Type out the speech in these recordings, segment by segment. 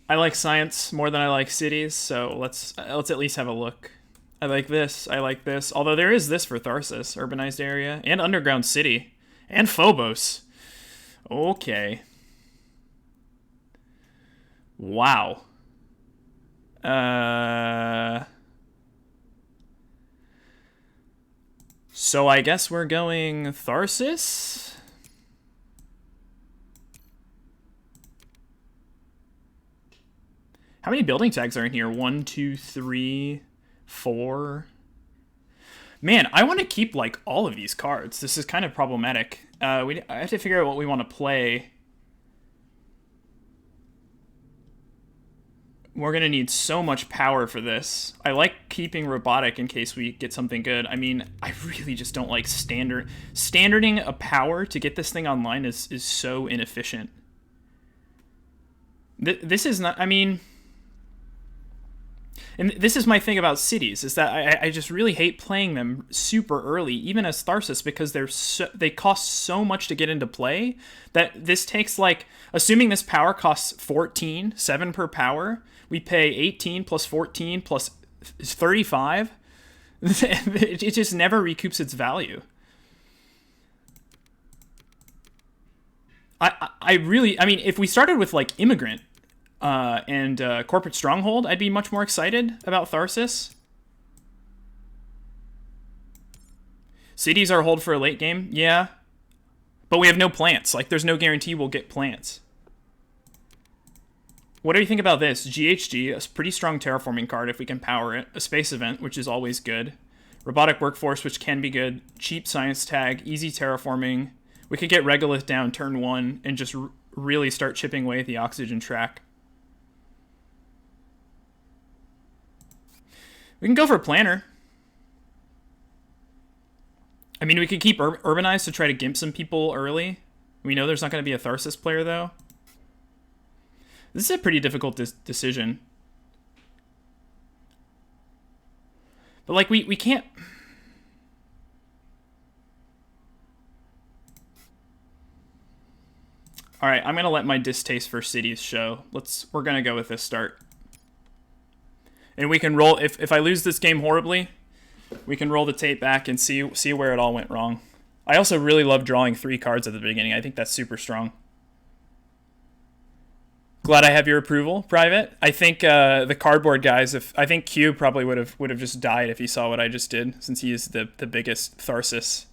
I like science more than I like cities, so let's at least have a look. I like this. I like this. Although there is this for Tharsis, urbanized area, and underground city, and Phobos. Okay. Wow. Uh. So I guess we're going Tharsis. How many building tags are in here? 1, 2, 3, 4. Man, I want to keep like all of these cards. This is kind of problematic. I have to figure out what we want to play. We're going to need so much power for this. I like keeping robotic in case we get something good. I mean, I really just don't like standarding a power to get this thing online is so inefficient. This is not, I mean, and this is my thing about cities, is that I just really hate playing them super early, even as Tharsis, because they cost so much to get into play that this takes like, assuming this power costs 14, 7 per power, we pay 18 plus 14 plus 35. It just never recoups its value. I mean, if we started with like Immigrant, and Corporate Stronghold, I'd be much more excited about Tharsis. Cities are hold for a late game, yeah. But we have no plants. Like, there's no guarantee we'll get plants. What do you think about this? GHG, a pretty strong terraforming card if we can power it. A space event, which is always good. Robotic workforce, which can be good. Cheap science tag, easy terraforming. We could get Regolith down turn 1 and just really start chipping away at the oxygen track. We can go for Planner. I mean, we could keep Urbanize to try to gimp some people early. We know there's not going to be a Tharsis player, though. This is a pretty difficult decision. But, like, we can't... Alright, I'm going to let my distaste for cities show. We're going to go with this start. And we can roll, if I lose this game horribly, we can roll the tape back and see where it all went wrong. I also really love drawing 3 cards at the beginning. I think that's super strong. Glad I have your approval, Private. I think the cardboard guys, I think Q probably would have just died if he saw what I just did, since he is the biggest Tharsis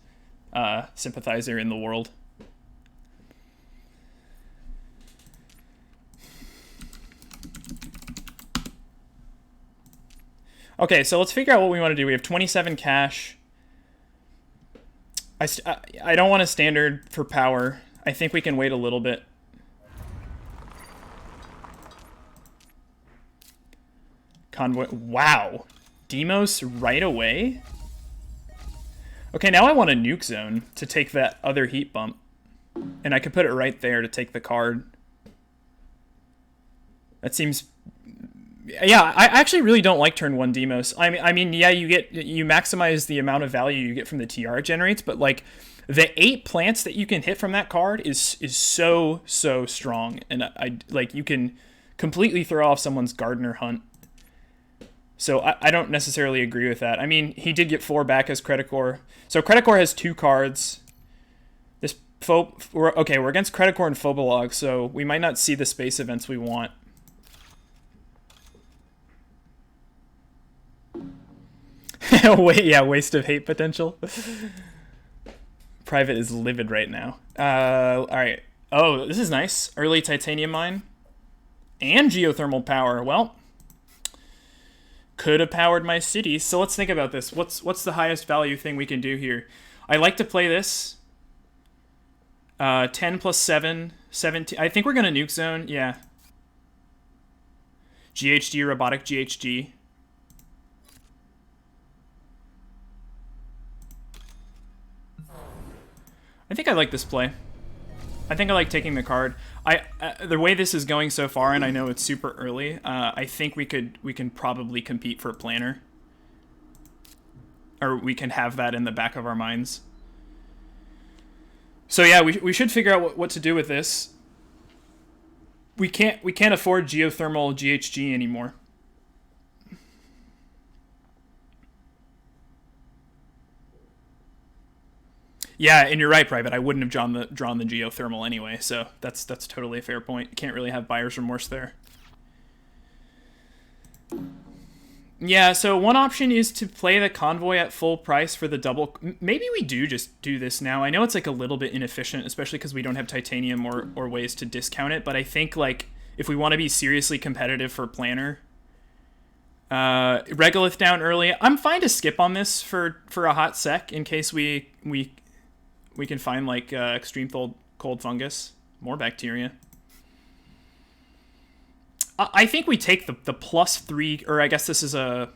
sympathizer in the world. Okay, so let's figure out what we want to do. We have 27 cash. I don't want a standard for power. I think we can wait a little bit. Convoy. Wow. Demos right away? Okay, now I want a nuke zone to take that other heat bump. And I could put it right there to take the card. That seems... Yeah, I actually really don't like turn 1 demos. I mean, yeah, you maximize the amount of value you get from the TR it generates, but like the 8 plants that you can hit from that card is so strong, and I like you can completely throw off someone's gardener hunt. So I don't necessarily agree with that. I mean, he did get 4 back as Credicore. So Credicore has 2 cards. This we're against Credicore and Phobolog, so we might not see the space events we want. Wait, yeah, waste of hate potential. Private is livid right now. Alright. Oh, this is nice. Early titanium mine. And geothermal power. Well, could have powered my city. So let's think about this. What's the highest value thing we can do here? I like to play this. 10 plus 7, 17. I think we're going to nuke zone. Yeah. GHG, robotic GHG. I think I like this play. I think I like taking the card. The way this is going so far, and I know it's super early, I think we can probably compete for a planner. Or we can have that in the back of our minds. So yeah, we should figure out what to do with this. We can't afford geothermal GHG anymore. Yeah, and you're right, Private. I wouldn't have drawn the geothermal anyway, so that's totally a fair point. Can't really have buyer's remorse there. Yeah, so one option is to play the convoy at full price for the double. Maybe we do just do this now. I know it's like a little bit inefficient, especially because we don't have titanium or ways to discount it, but I think like if we want to be seriously competitive for planner, Regolith down early. I'm fine to skip on this for a hot sec in case we can find like extreme cold fungus, more bacteria. I think we take the +3, or I guess this is a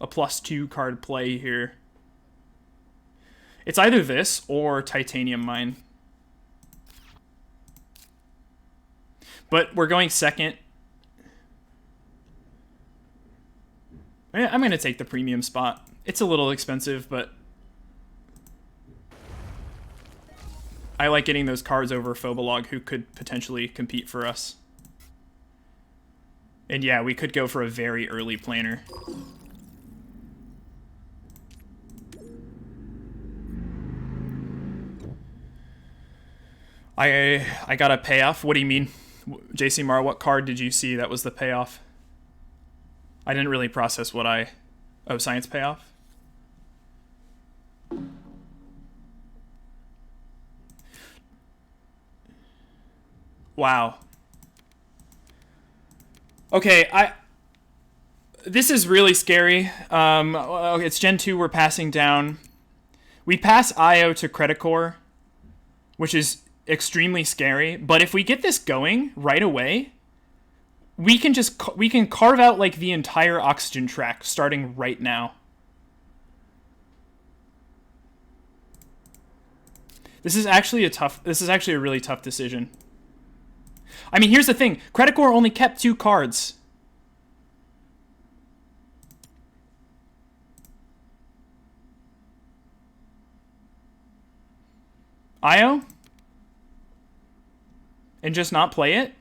+2 card play here. It's either this or Titanium Mine. But we're going second. I'm going to take the premium spot. It's a little expensive, but I like getting those cards over Phobolog, who could potentially compete for us. And yeah, we could go for a very early planner. I got a payoff. What do you mean? JC Mar, what card did you see that was the payoff? I didn't really process what I... Oh, science payoff? Wow. Okay, this is really scary. It's Gen 2 we're passing down. We pass IO to Credit Core, which is extremely scary. But if we get this going right away, we can carve out like the entire oxygen track starting right now. This is actually a really tough decision. I mean, here's the thing. Credit Core only kept 2 cards. IO? And just not play it?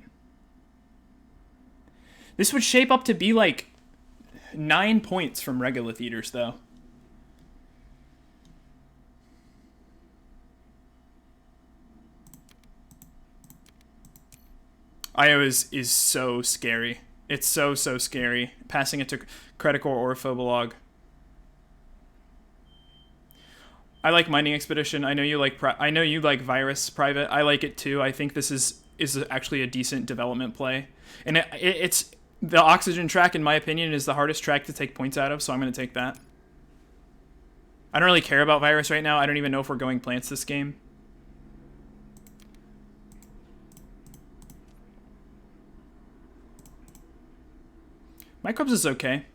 This would shape up to be like 9 points from Regolith Eaters, though. IO is so scary. It's so scary. Passing it to Credit Core or Phobolog. I like Mining Expedition. I know you like Virus Private. I like it too. I think this is actually a decent development play. And it's the oxygen track, in my opinion, is the hardest track to take points out of, so I'm going to take that. I don't really care about Virus right now. I don't even know if we're going plants this game. Microbes is okay.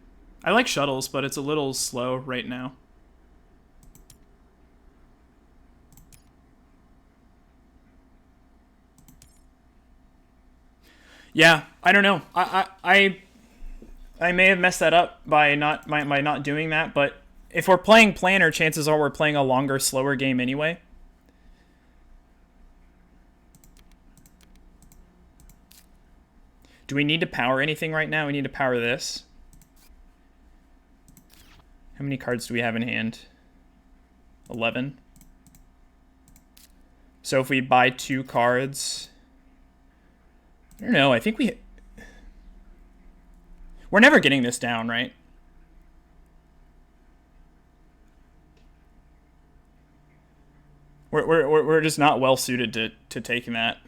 I like Shuttles, but it's a little slow right now. Yeah, I don't know. I may have messed that up by not doing that, but if we're playing planner, chances are we're playing a longer, slower game anyway. Do we need to power anything right now? We need to power this. How many cards do we have in hand? 11. So if we buy 2 cards... I don't know, I think we're never getting this down, right? We're just not well suited to taking that.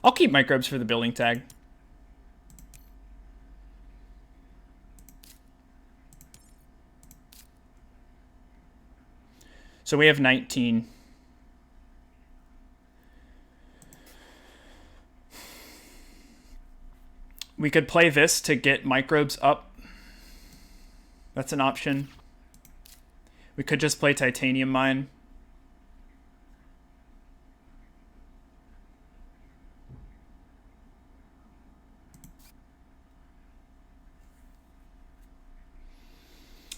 I'll keep microbes for the building tag. So we have 19. We could play this to get microbes up. That's an option. We could just play Titanium Mine.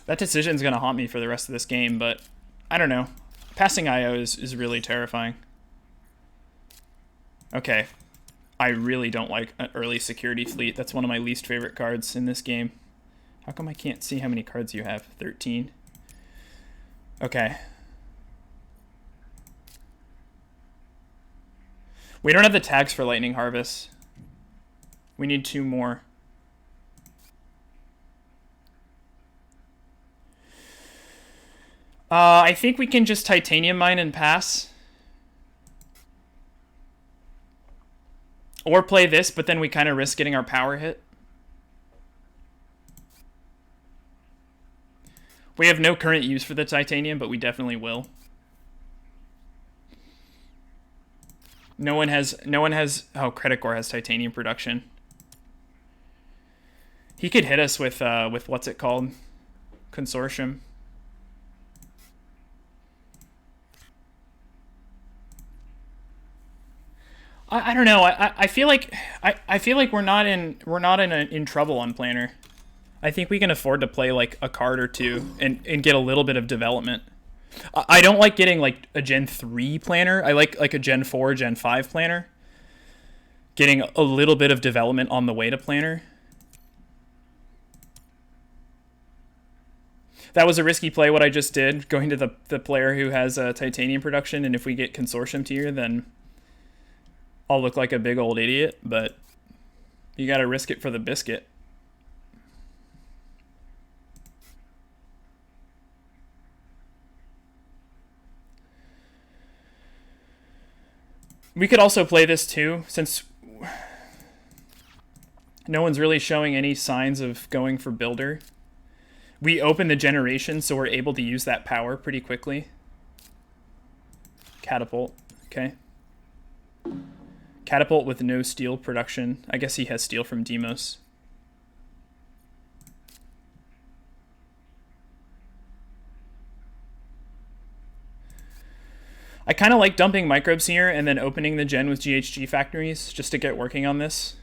That decision's going to haunt me for the rest of this game, but I don't know. Passing IO is really terrifying. Okay. I really don't like an early security fleet. That's one of my least favorite cards in this game. How come I can't see how many cards you have? 13. Okay. We don't have the tags for Lightning Harvest. We need 2 more. I think we can just Titanium Mine and pass. Or play this, but then we kind of risk getting our power hit. We have no current use for the Titanium, but we definitely will. No one has, oh, Credit Core has Titanium production. He could hit us with what's it called? Consortium. I don't know. I feel like we're not in trouble on Planner. I think we can afford to play like a card or two and get a little bit of development. I don't like getting like a Gen 3 Planner. I like a Gen 4, Gen 5 Planner. Getting a little bit of development on the way to Planner. That was a risky play, what I just did, going to the player who has Titanium production, and if we get Consortium tier, then I'll look like a big old idiot, but you gotta risk it for the biscuit. We could also play this too, since no one's really showing any signs of going for Builder. We open the generation, so we're able to use that power pretty quickly. Catapult, okay. Catapult with no steel production. I guess he has steel from Demos. I kind of like dumping microbes here and then opening the gen with GHG factories just to get working on this.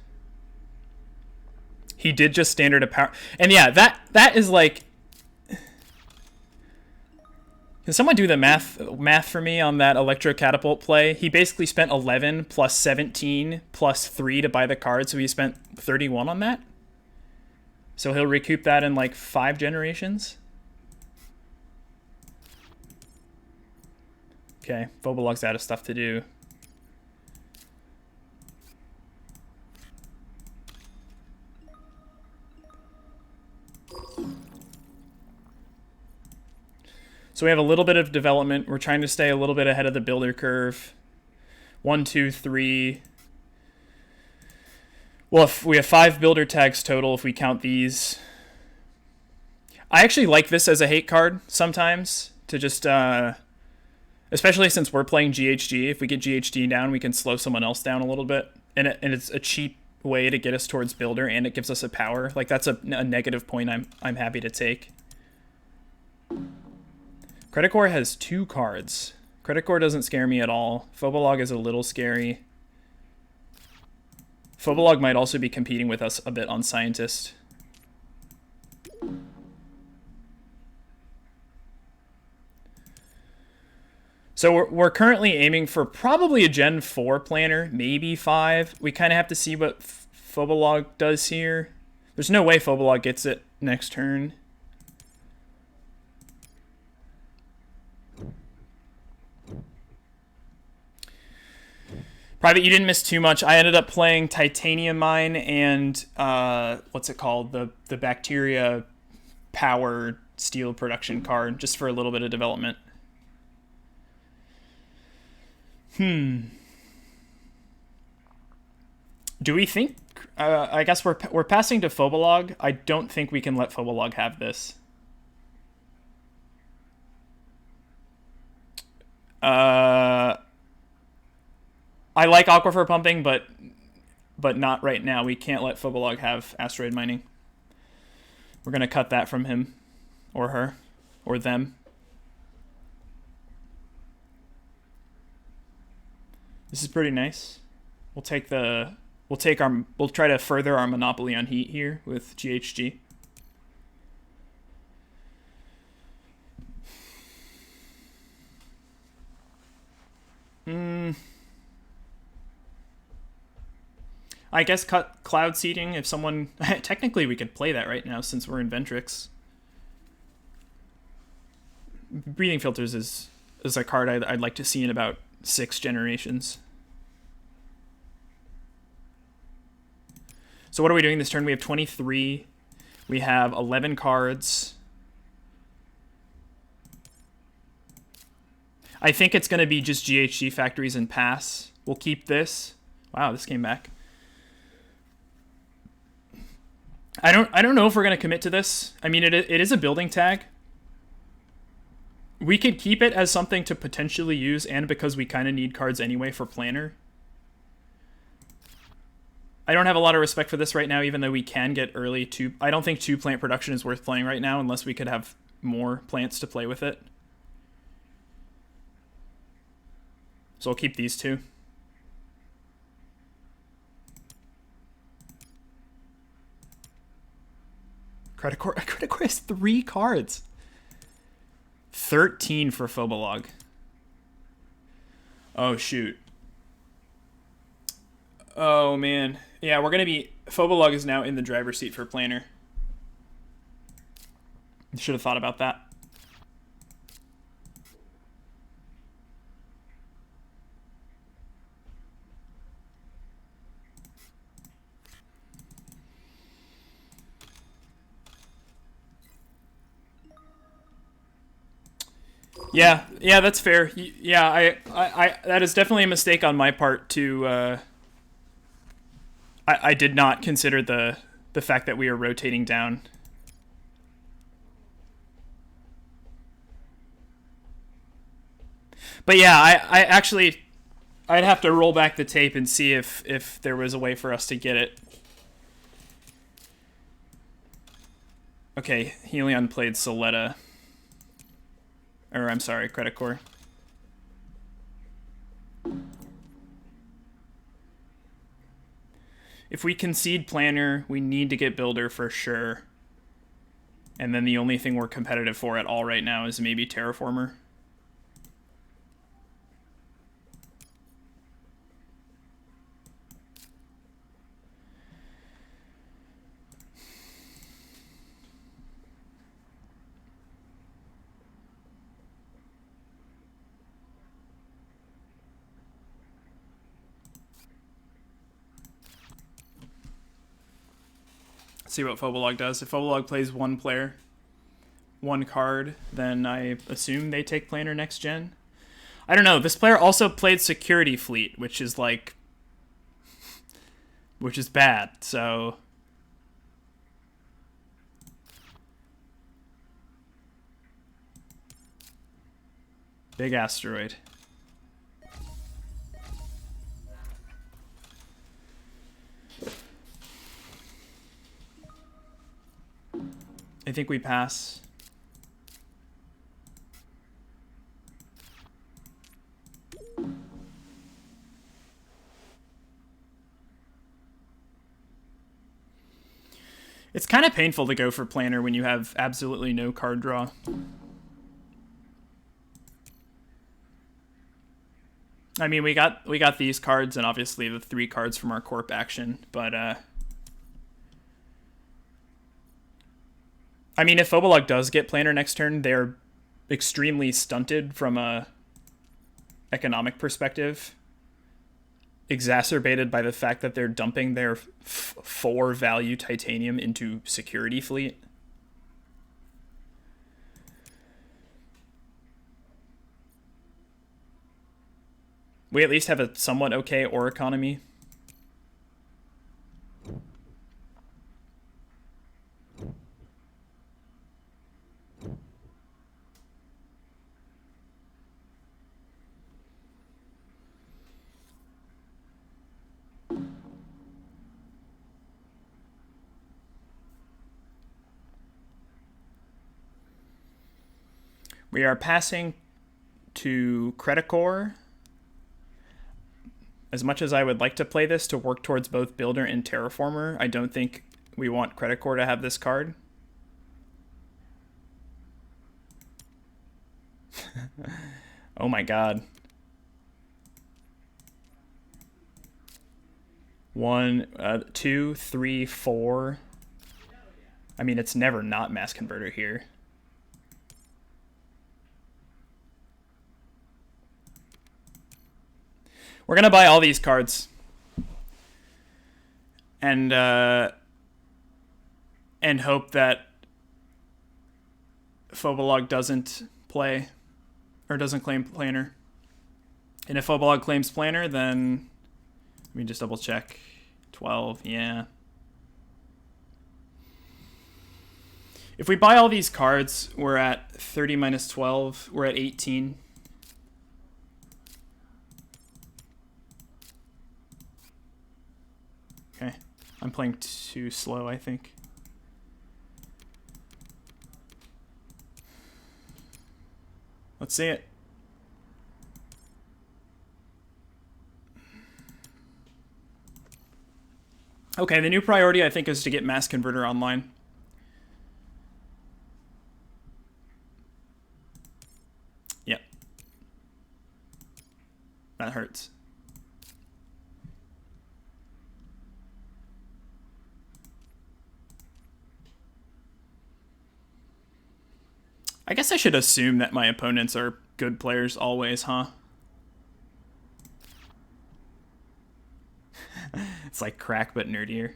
He did just standard a power. And yeah, that is like... Can someone do the math for me on that Electro Catapult play? He basically spent 11 plus 17 plus 3 to buy the card, so he spent 31 on that. So he'll recoup that in like 5 generations. Okay, Phobolog's out of stuff to do. So we have a little bit of development. We're trying to stay a little bit ahead of the builder curve. 1, 2, 3. Well, if we have 5 builder tags total if we count these. I actually like this as a hate card sometimes to just... especially since we're playing GHG. If we get GHG down, we can slow someone else down a little bit. And it's a cheap way to get us towards builder, and it gives us a power. Like, that's a negative point I'm happy to take. Credit Core has 2 cards. Credit Core doesn't scare me at all. Phobolog is a little scary. Phobolog might also be competing with us a bit on Scientist. So we're currently aiming for probably a Gen 4 planner, maybe 5. We kind of have to see what Phobolog does here. There's no way Phobolog gets it next turn. Private, you didn't miss too much. I ended up playing Titanium Mine and what's it called? The Bacteria Power Steel Production card, just for a little bit of development. Do we think... I guess we're passing to Phobolog. I don't think we can let Phobolog have this. I like Aquifer Pumping, but not right now. We can't let Phobolog have Asteroid Mining. We're going to cut that from him. Or her. Or them. This is pretty nice. We'll try to further our monopoly on heat here with GHG. I guess cut cloud seeding if someone... Technically, we could play that right now since we're in Inventrix. Breathing Filters is a card I'd like to see in about 6 generations. So what are we doing this turn? We have 23. We have 11 cards. I think it's going to be just GHG factories and pass. We'll keep this. Wow, this came back. I don't know if we're going to commit to this. I mean, it is a building tag. We could keep it as something to potentially use, and because we kind of need cards anyway for planner. I don't have a lot of respect for this right now, even though we can get early two. I don't think 2 plant production is worth playing right now unless we could have more plants to play with it. So I'll keep these 2. Credit Core has 3 cards. 13 for Phobolog. Oh, shoot. Oh, man. Yeah, we're going to be... Phobolog is now in the driver's seat for planner. Should have thought about that. Yeah, that's fair. Yeah, I that is definitely a mistake on my part to... I did not consider the fact that we are rotating down. But yeah, I actually... I'd have to roll back the tape and see if there was a way for us to get it. Okay, Helion played Soletta. Or, I'm sorry, Credit Core. If we concede planner, we need to get builder for sure. And then the only thing we're competitive for at all right now is maybe Terraformer. See what Phobolog does. If Phobolog plays 1 player, 1 card, then I assume they take planner next gen. I don't know. This player also played Security Fleet, which is like... which is bad, so... Big asteroid. I think we pass. It's kind of painful to go for planner when you have absolutely no card draw. I mean, we got these cards and obviously the 3 cards from our corp action, but I mean, if Phobolog does get planner next turn, they're extremely stunted from a economic perspective, exacerbated by the fact that they're dumping their 4 value titanium into Security Fleet. We at least have a somewhat okay ore economy. We are passing to Credit Core. As much as I would like to play this to work towards both Builder and Terraformer, I don't think we want Credit Core to have this card. Oh my god. 1, 2, 3, 4. I mean, it's never not mass converter here. We're gonna buy all these cards. And hope that Phobolog doesn't play, or doesn't claim Planner. And if Phobolog claims Planner, then let me just double check. 12, yeah. If we buy all these cards, we're at 30 minus 12. We're at 18. Okay. I'm playing too slow, I think. Let's see it. Okay, the new priority, I think, is to get Mass Converter online. Yep. That hurts. I guess I should assume that my opponents are good players always, huh? It's like crack but nerdier.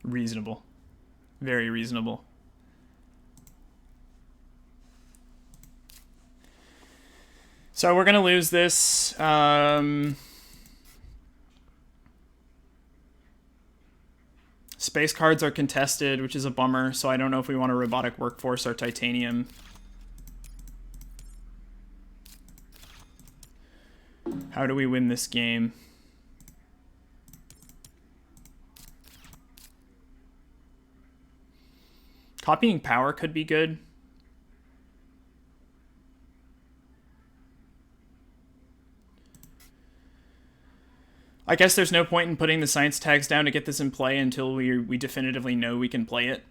Reasonable. Very reasonable. So we're going to lose this. Space cards are contested, which is a bummer, so I don't know if we want a Robotic Workforce or Titanium. How do we win this game? Copying power could be good. I guess there's no point in putting the science tags down to get this in play until we definitively know we can play it.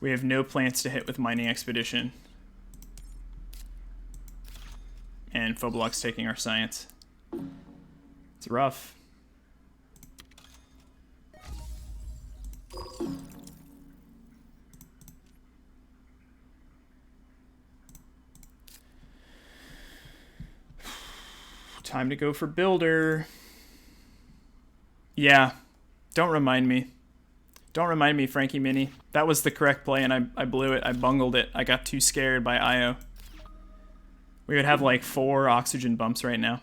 We have no plants to hit with Mining Expedition. And Phobolog's taking our science. It's rough. Time to go for Builder. Yeah. Don't remind me. Don't remind me, Frankie Mini. That was the correct play, and I blew it. I bungled it. I got too scared by IO. We would have like 4 oxygen bumps right now.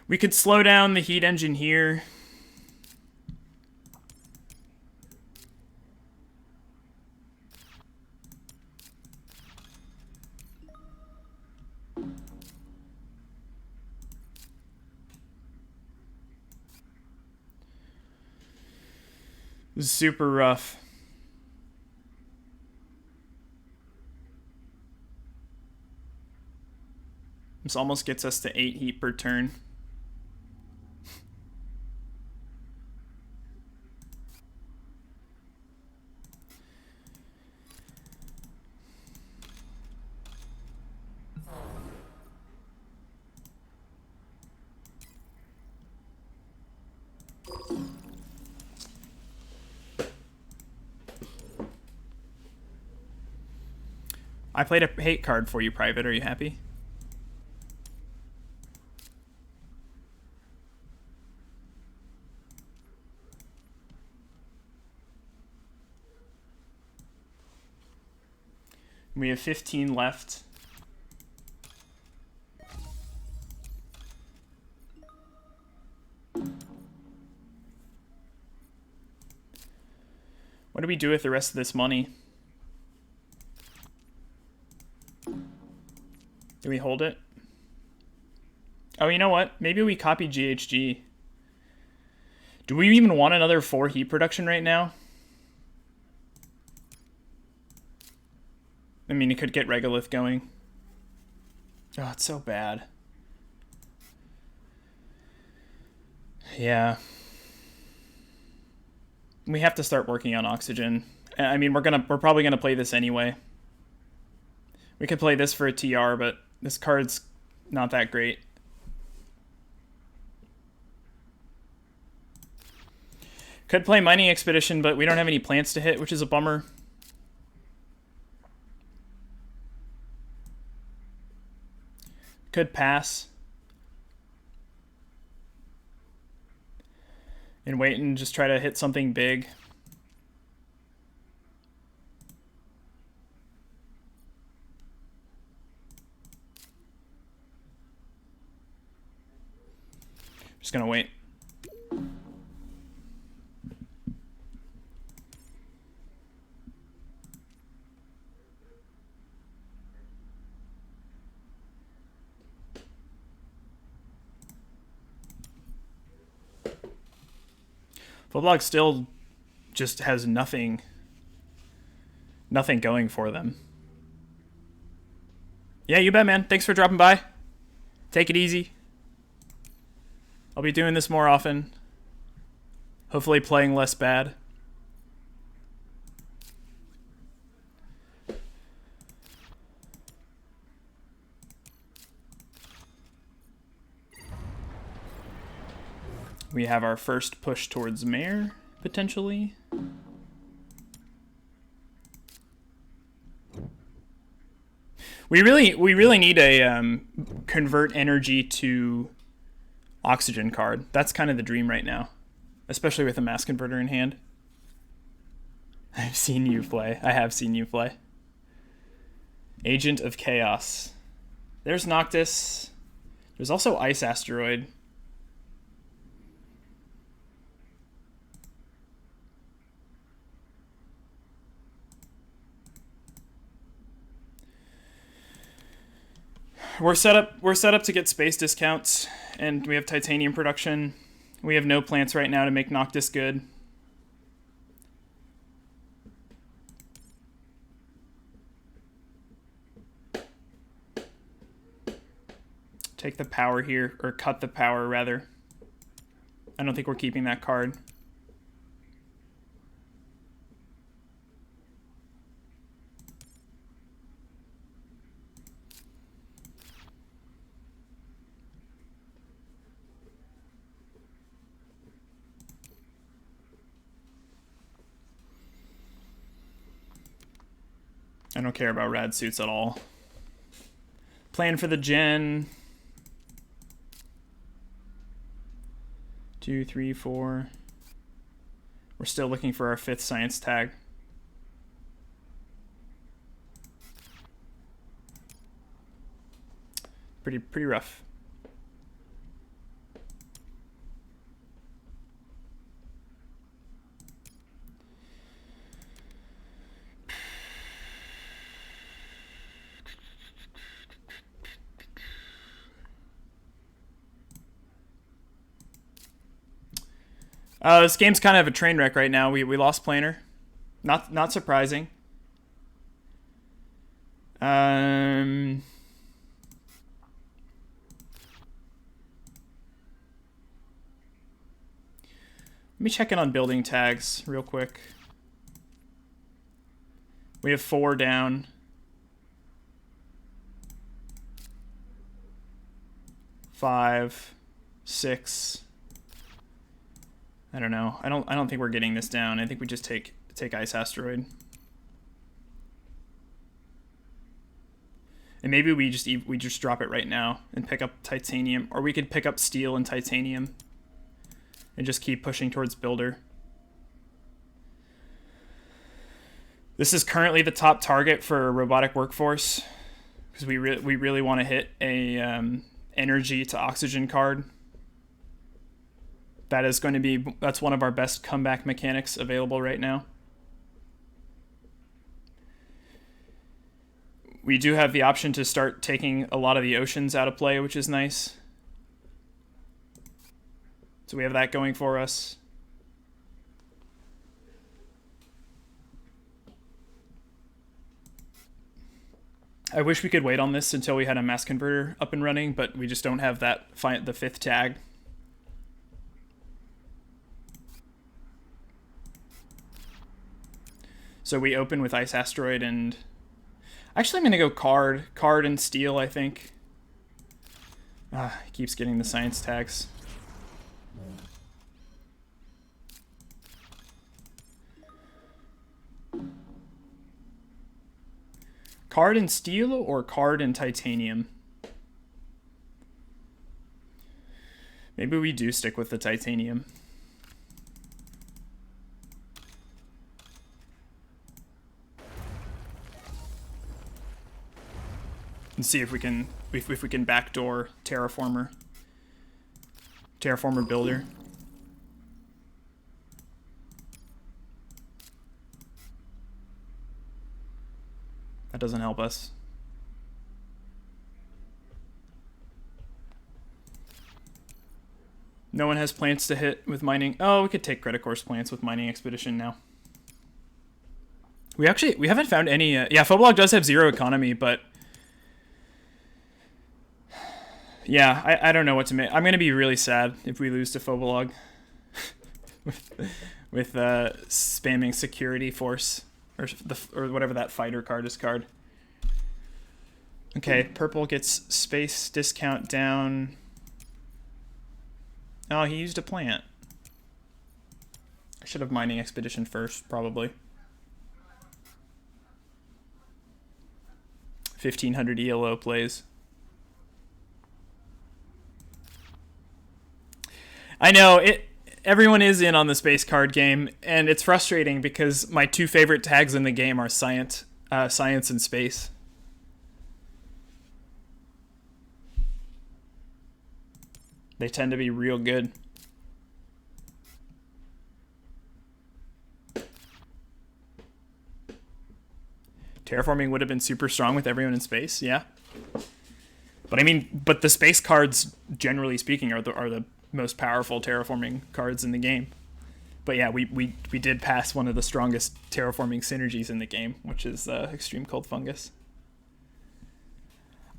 We could slow down the heat engine here. This is super rough. This almost gets us to 8 heat per turn. I played a hate card for you, Private. Are you happy? We have 15 left. What do we do with the rest of this money? Do we hold it? Oh, you know what? Maybe we copy GHG. Do we even want another 4 heat production right now? I mean, it could get Regolith going. Oh, it's so bad. Yeah. We have to start working on oxygen. I mean, we're probably gonna play this anyway. We could play this for a TR, but this card's not that great. Could play Mining Expedition, but we don't have any plants to hit, which is a bummer. Could pass. And wait and just try to hit something big. Just gonna wait. Fullblog still just has nothing going for them. Yeah, you bet, man. Thanks for dropping by. Take it easy. I'll be doing this more often. Hopefully playing less bad. We have our first push towards Mare, potentially. We really need a convert energy to oxygen card. That's kind of the dream right now, especially with a mass converter in hand. I've seen you play. I have seen you play. Agent of Chaos. There's Noctis. There's also Ice Asteroid. We're set up to get space discounts, and we have titanium production. We have no plants right now to make Noctis good. Take the power here, or cut the power rather. I don't think we're keeping that card. I don't care about rad suits at all. Plan for the gen. 2, 3, 4. We're still looking for our 5th science tag. Pretty rough. This game's kind of a train wreck right now. We lost Planer. Not surprising. Let me check in on building tags real quick. We have 4 down. 5, 6. I don't know. I don't think we're getting this down. I think we just take Ice Asteroid. And maybe we just drop it right now and pick up titanium, or we could pick up steel and titanium and just keep pushing towards builder. This is currently the top target for robotic workforce because we really want to hit a energy to oxygen card. That's one of our best comeback mechanics available right now. We do have the option to start taking a lot of the oceans out of play, which is nice. So we have that going for us. I wish we could wait on this until we had a mass converter up and running, but we just don't have that the 5th tag. So we open with Ice Asteroid and... Actually, I'm going to go card and steel, I think. He keeps getting the science tags. Card and steel or card and titanium? Maybe we do stick with the titanium. And see if we can backdoor Terraformer builder. That doesn't help us. No one has plants to hit with mining. Oh, we could take Credit Course plants with Mining Expedition now. We haven't found any. Yeah, Phobelog does have 0 economy, but yeah, I don't know what to make. I'm gonna be really sad if we lose to Phobelog with spamming Security Force or whatever that fighter card is card. Okay, purple gets space discount down. Oh, he used a plant. I should have Mining Expedition first, probably. 1500 ELO plays. I know, everyone is in on the space card game, and it's frustrating because my 2 favorite tags in the game are science and space. They tend to be real good. Terraforming would have been super strong with everyone in space, yeah. But I mean, the space cards, generally speaking, are the most powerful terraforming cards in the game. But yeah, we did pass one of the strongest terraforming synergies in the game, which is Extreme Cold Fungus.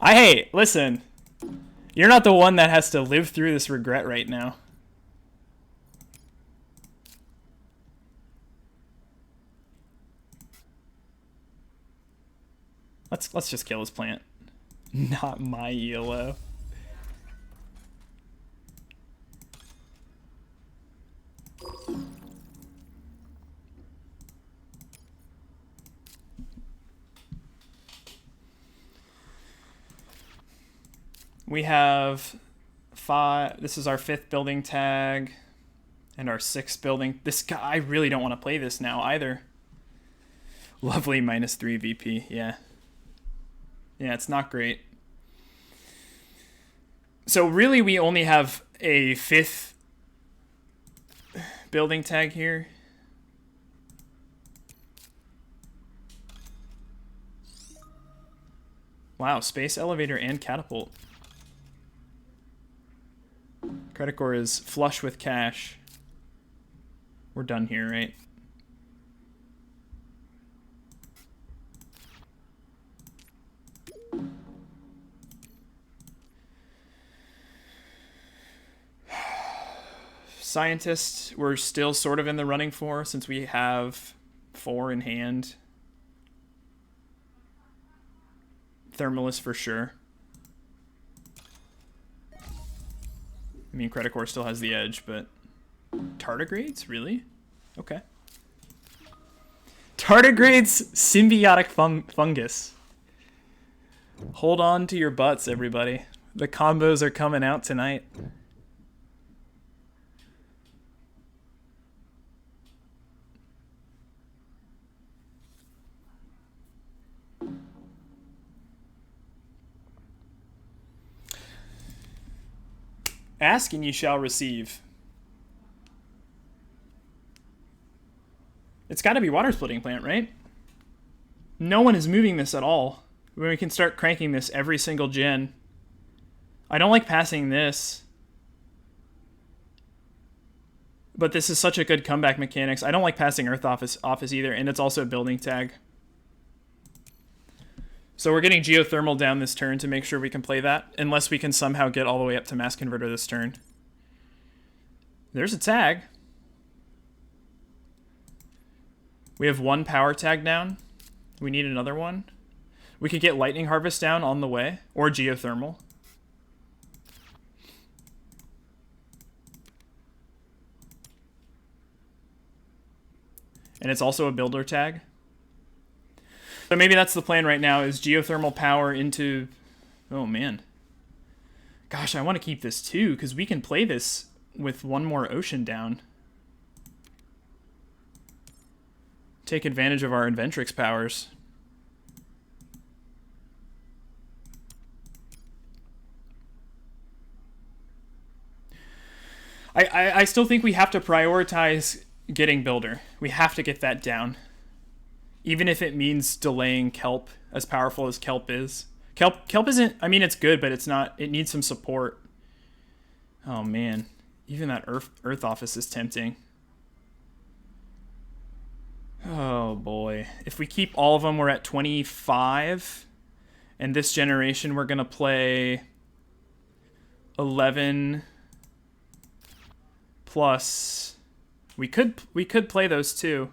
Hey, listen. You're not the one that has to live through this regret right now. Let's just kill his plant. Not my ELO. We have 5. This is our 5th building tag and our 6th building. This guy, I really don't want to play this now either. Lovely -3 VP. Yeah. Yeah, it's not great. So really we only have a 5th building tag here. Wow, space elevator and catapult. Credit Core is flush with cash. We're done here, right? Scientists, we're still sort of in the running for, since we have 4 in hand. Thermalist for sure. I mean, Credit Core still has the edge, but... Tardigrades? Really? Okay. Tardigrades symbiotic fungus. Hold on to your butts, everybody. The combos are coming out tonight. Ask and you shall receive. It's got to be water splitting plant, right? No one is moving this at all. We can start cranking this every single gen. I don't like passing this. But this is such a good comeback mechanics. I don't like passing Earth Office either, and it's also a building tag. So we're getting Geothermal down this turn to make sure we can play that, unless we can somehow get all the way up to Mass Converter this turn. There's a tag. We have one power tag down. We need another one. We could get lightning harvest down on the way, or geothermal. And it's also a builder tag. So maybe that's the plan right now, is geothermal power into... Oh, man. Gosh, I want to keep this too, because we can play this with one more ocean down. Take advantage of our Inventrix powers. I still think we have to prioritize getting builder. We have to get that down. Even if it means delaying kelp, as powerful as kelp is. Kelp isn't, I mean, it's good, but it's not, it needs some support. Oh man, even that Earth office is tempting. Oh boy. If we keep all of them, we're at 25. And this generation, we're going to play 11 plus. We could play those too.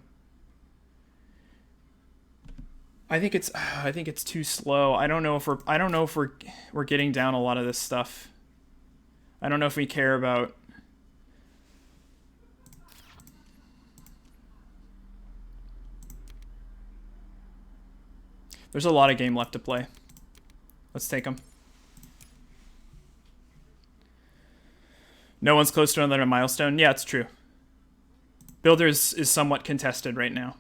I think it's too slow. I don't know if we're getting down a lot of this stuff. I don't know if we care about. There's a lot of game left to play. Let's take them. No one's close to another milestone. Yeah, it's true. Builders is somewhat contested right now.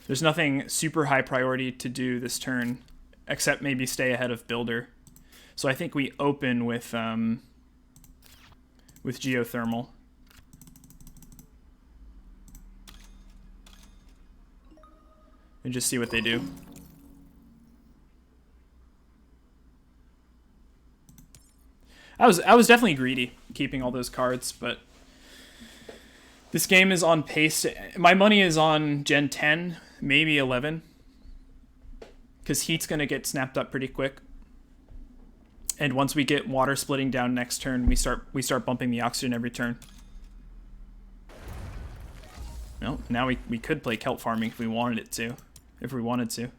There's nothing super high priority to do this turn, except maybe stay ahead of builder. So I think we open with geothermal. And just see what they do. I was definitely greedy keeping all those cards, but this game is on pace. My money is on Gen 10, maybe 11, because heat's gonna get snapped up pretty quick. And once we get water splitting down next turn, we start bumping the oxygen every turn. Well, now we could play kelp farming if we wanted it to. If we wanted to.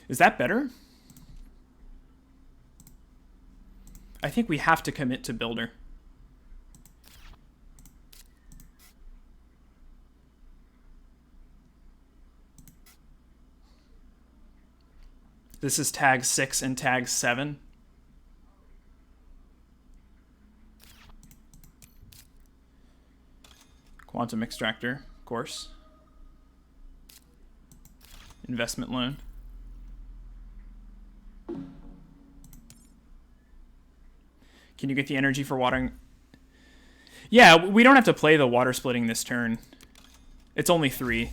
Is that better? I think we have to commit to builder. This is tag 6 and tag 7. Quantum extractor, of course. Investment loan. Can you get the energy for watering? Yeah, we don't have to play the water splitting this turn. It's only 3.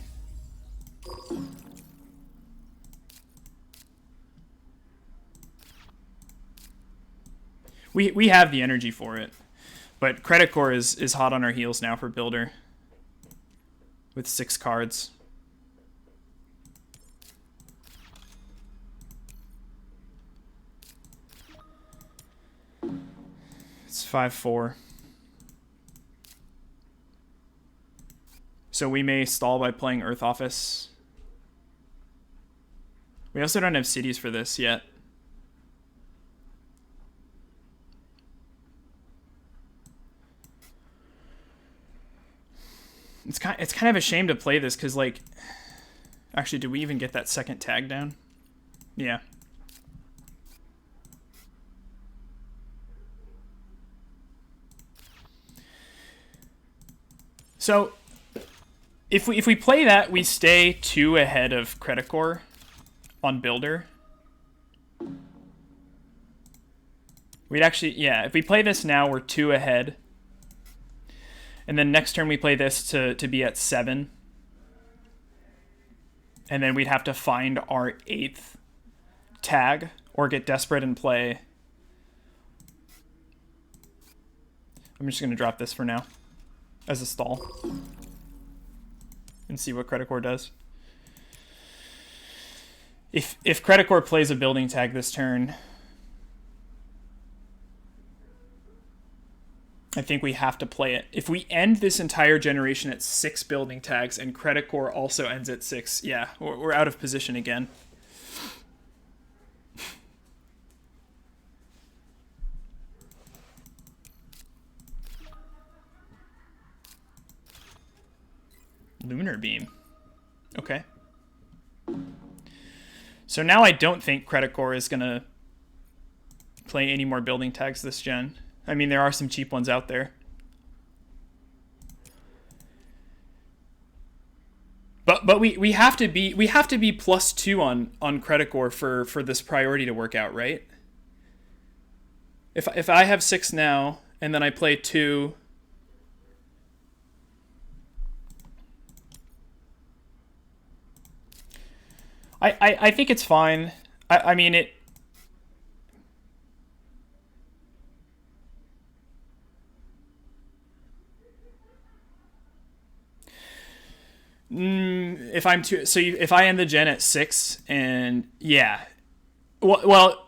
We have the energy for it. But Credit Core is hot on our heels now for builder. With 6 cards. It's 5-4. So we may stall by playing Earth Office. We also don't have cities for this yet. It's kind of a shame to play this because, like, actually, did we even get that second tag down? Yeah. So, if we play that, we stay 2 ahead of Credit Core on builder. We'd actually, yeah, if we play this now, we're 2 ahead. And then next turn we play this to be at 7. And then we'd have to find our 8th tag or get desperate and play. I'm just going to drop this for now as a stall and see what Credit Core does. If Credit Core plays a building tag this turn, I think we have to play it. If we end this entire generation at 6 building tags and Credit Core also ends at 6, yeah, we're out of position again. Lunar Beam. Okay. So now I don't think Credit Core is going to play any more building tags this gen. I mean, there are some cheap ones out there. But we have to be +2 on Credit Core for this priority to work out, right? If I have 6 now and then I play 2, I think it's fine. I mean it. If I'm too, so if I end the gen at 6 and yeah, well,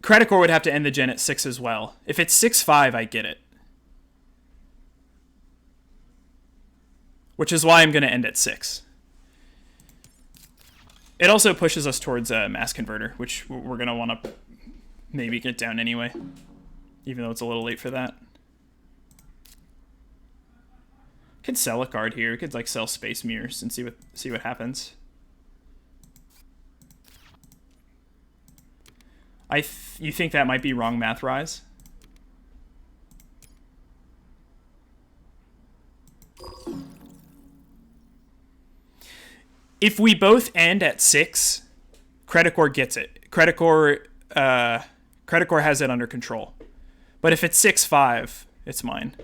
Credit Core would have to end the gen at 6 as well. If it's 6-5, I get it. Which is why I'm going to end at 6. It also pushes us towards a mass converter, which we're going to want to maybe get down anyway, even though it's a little late for that. Could sell a card here. Could like sell Space Mirrors and see what happens. You think that might be wrong math, Rise? If we both end at 6, Credit Core gets it. Credit Core has it under control. But if it's 6-5, it's mine.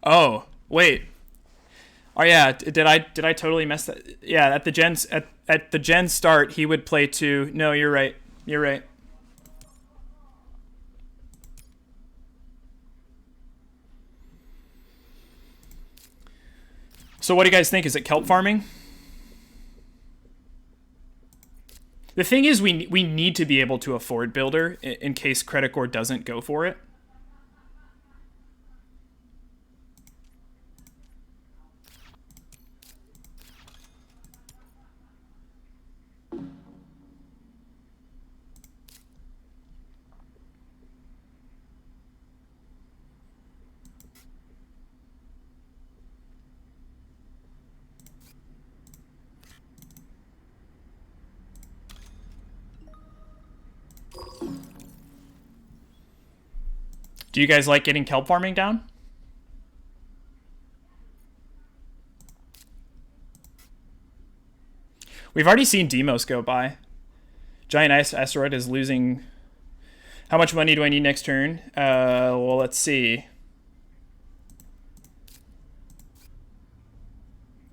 Oh, wait. Oh yeah, did I totally mess that? Yeah, at the gen start, he would play 2. No, you're right. You're right. So what do you guys think? Is it kelp farming? The thing is, we need to be able to afford Builder in case Credit Core doesn't go for it. Do you guys like getting kelp farming down? We've already seen Demos go by. Giant Ice Asteroid is losing. How much money do I need next turn? Well, let's see.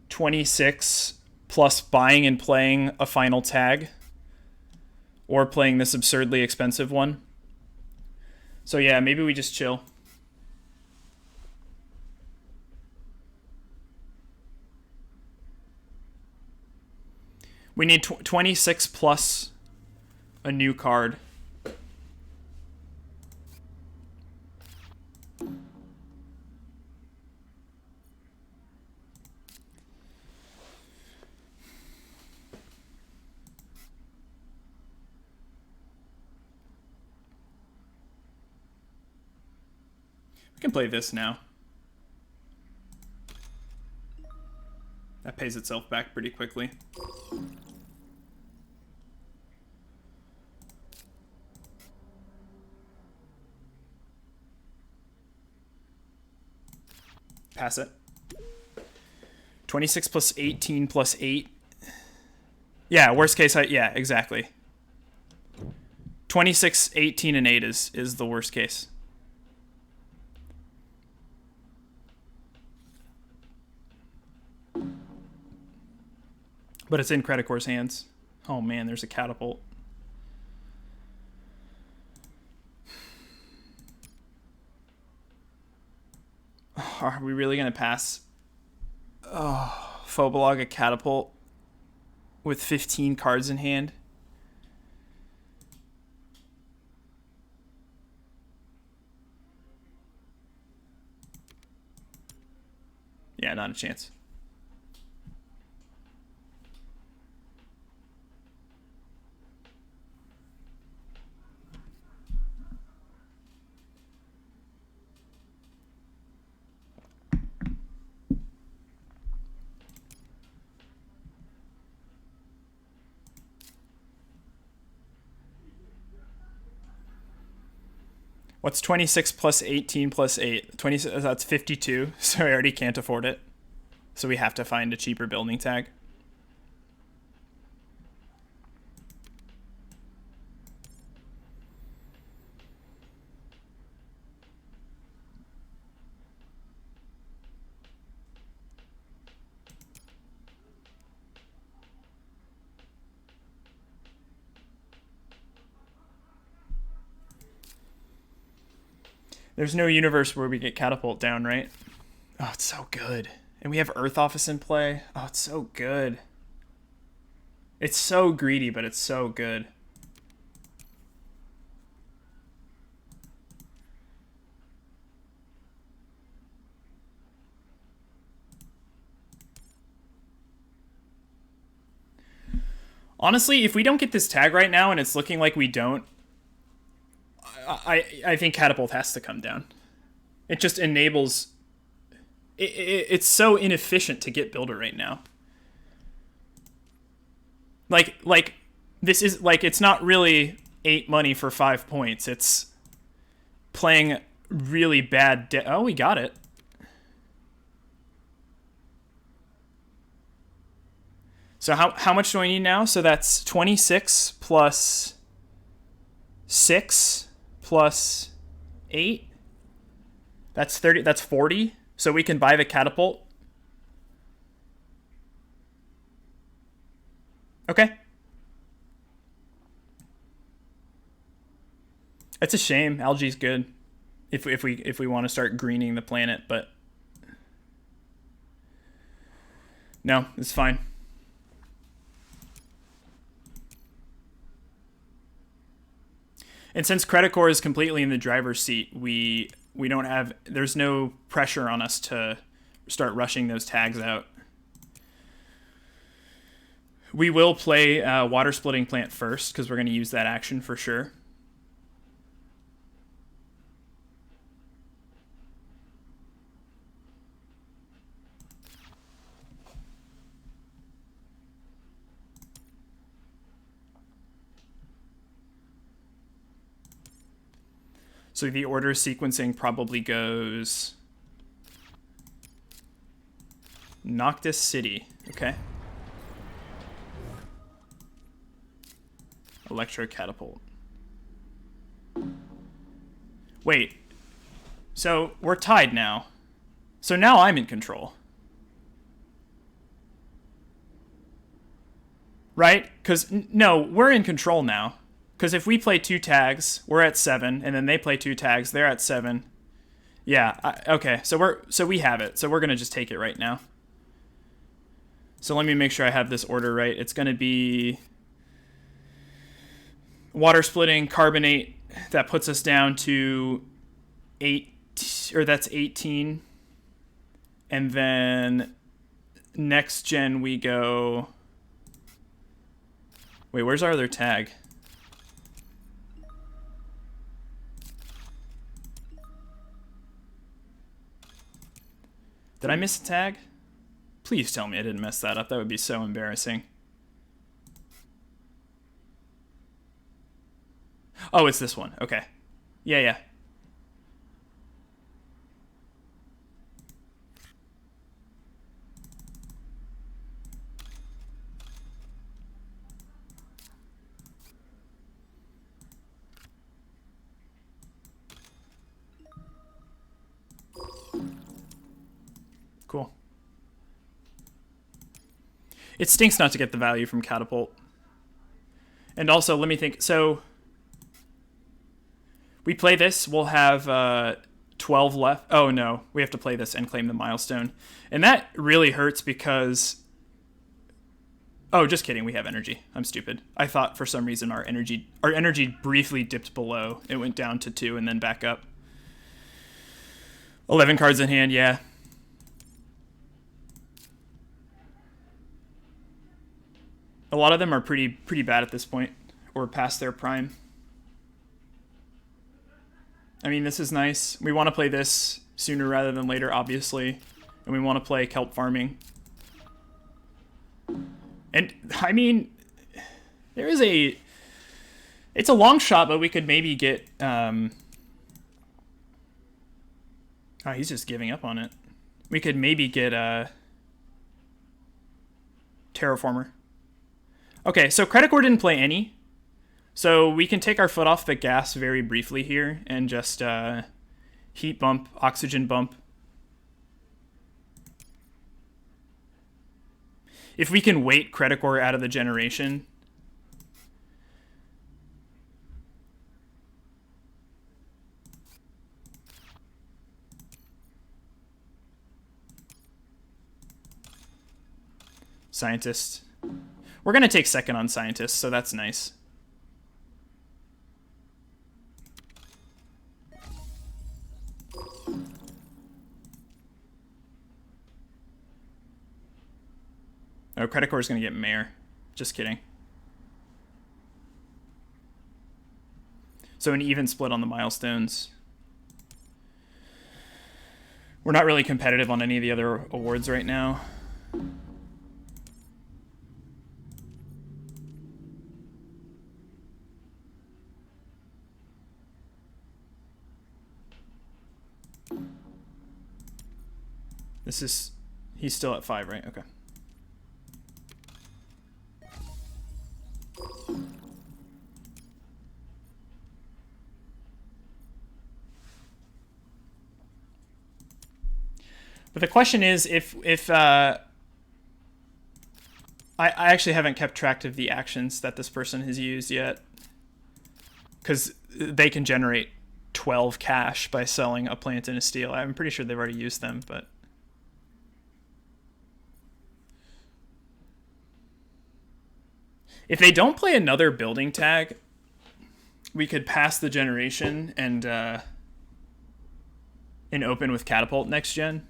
26 plus buying and playing a final tag. Or playing this absurdly expensive one. So yeah, maybe we just chill. We need 26 plus a new card. We can play this now. That pays itself back pretty quickly. Pass it. 26 plus 18 plus 8. Yeah, worst case, yeah, exactly. 26, 18, and 8 is the worst case. But it's in Credit Core's hands. Oh man, there's a catapult. Are we really going to pass Phobolog a catapult with 15 cards in hand? Yeah, not a chance. What's 26 plus 18 plus 8? 26, that's 52, so I already can't afford it. So we have to find a cheaper building tag. There's no universe where we get catapult down, right? Oh, it's so good. And we have Earth Office in play. Oh, it's so good. It's so greedy, but it's so good. Honestly, if we don't get this tag right now, and it's looking like we don't, I think catapult has to come down. It just enables... It's so inefficient to get builder right now. Like this is like, it's not really 8 money for 5 points. It's playing really bad. Oh, we got it. So how much do I need now? So that's 26 plus 6 plus 8. That's 30. That's 40. So we can buy the catapult. Okay. It's a shame. Algae's good if we want to start greening the planet, but no, it's fine. And since Credit Core is completely in the driver's seat, we don't have, there's no pressure on us to start rushing those tags out. We will play Water Splitting Plant first because we're going to use that action for sure. So the order sequencing probably goes Noctis City, okay. Electro Catapult. Wait, so we're tied now. So now I'm in control. Right? Because, no, we're in control now. Because if we play 2 tags, we're at 7, and then they play 2 tags, they're at 7. Yeah, okay, so we have it. So we're going to just take it right now. So let me make sure I have this order right. It's going to be Water Splitting, Carbonate. That puts us down to 8, or that's 18. And then next gen we go... Wait, where's our other tag? Did I miss a tag? Please tell me I didn't mess that up. That would be so embarrassing. Oh, it's this one. Okay. Yeah. Cool. It stinks not to get the value from Catapult. And also, let me think. So, we play this. We'll have 12 left. Oh no, we have to play this and claim the milestone. And that really hurts because... Oh, just kidding, we have energy. I'm stupid. I thought for some reason our energy briefly dipped below. It went down to 2 and then back up. 11 cards in hand, yeah. A lot of them are pretty bad at this point, or past their prime. I mean, this is nice. We want to play this sooner rather than later, obviously. And we want to play kelp farming. And, I mean, there is a... It's a long shot, but we could maybe get... Oh, he's just giving up on it. We could maybe get a... Terraformer. Okay, so Credit Core didn't play any. So we can take our foot off the gas very briefly here and just heat bump, oxygen bump. If we can wait Credit Core out of the generation. Scientist. We're going to take second on Scientist, so that's nice. Oh, Credit Core is going to get Mayor. Just kidding. So an even split on the milestones. We're not really competitive on any of the other awards right now. This is... He's still at 5, right? Okay. But the question is if I actually haven't kept track of the actions that this person has used yet. Because they can generate 12 cash by selling a plant and a steel. I'm pretty sure they've already used them, but... If they don't play another building tag, we could pass the generation and open with Catapult next gen.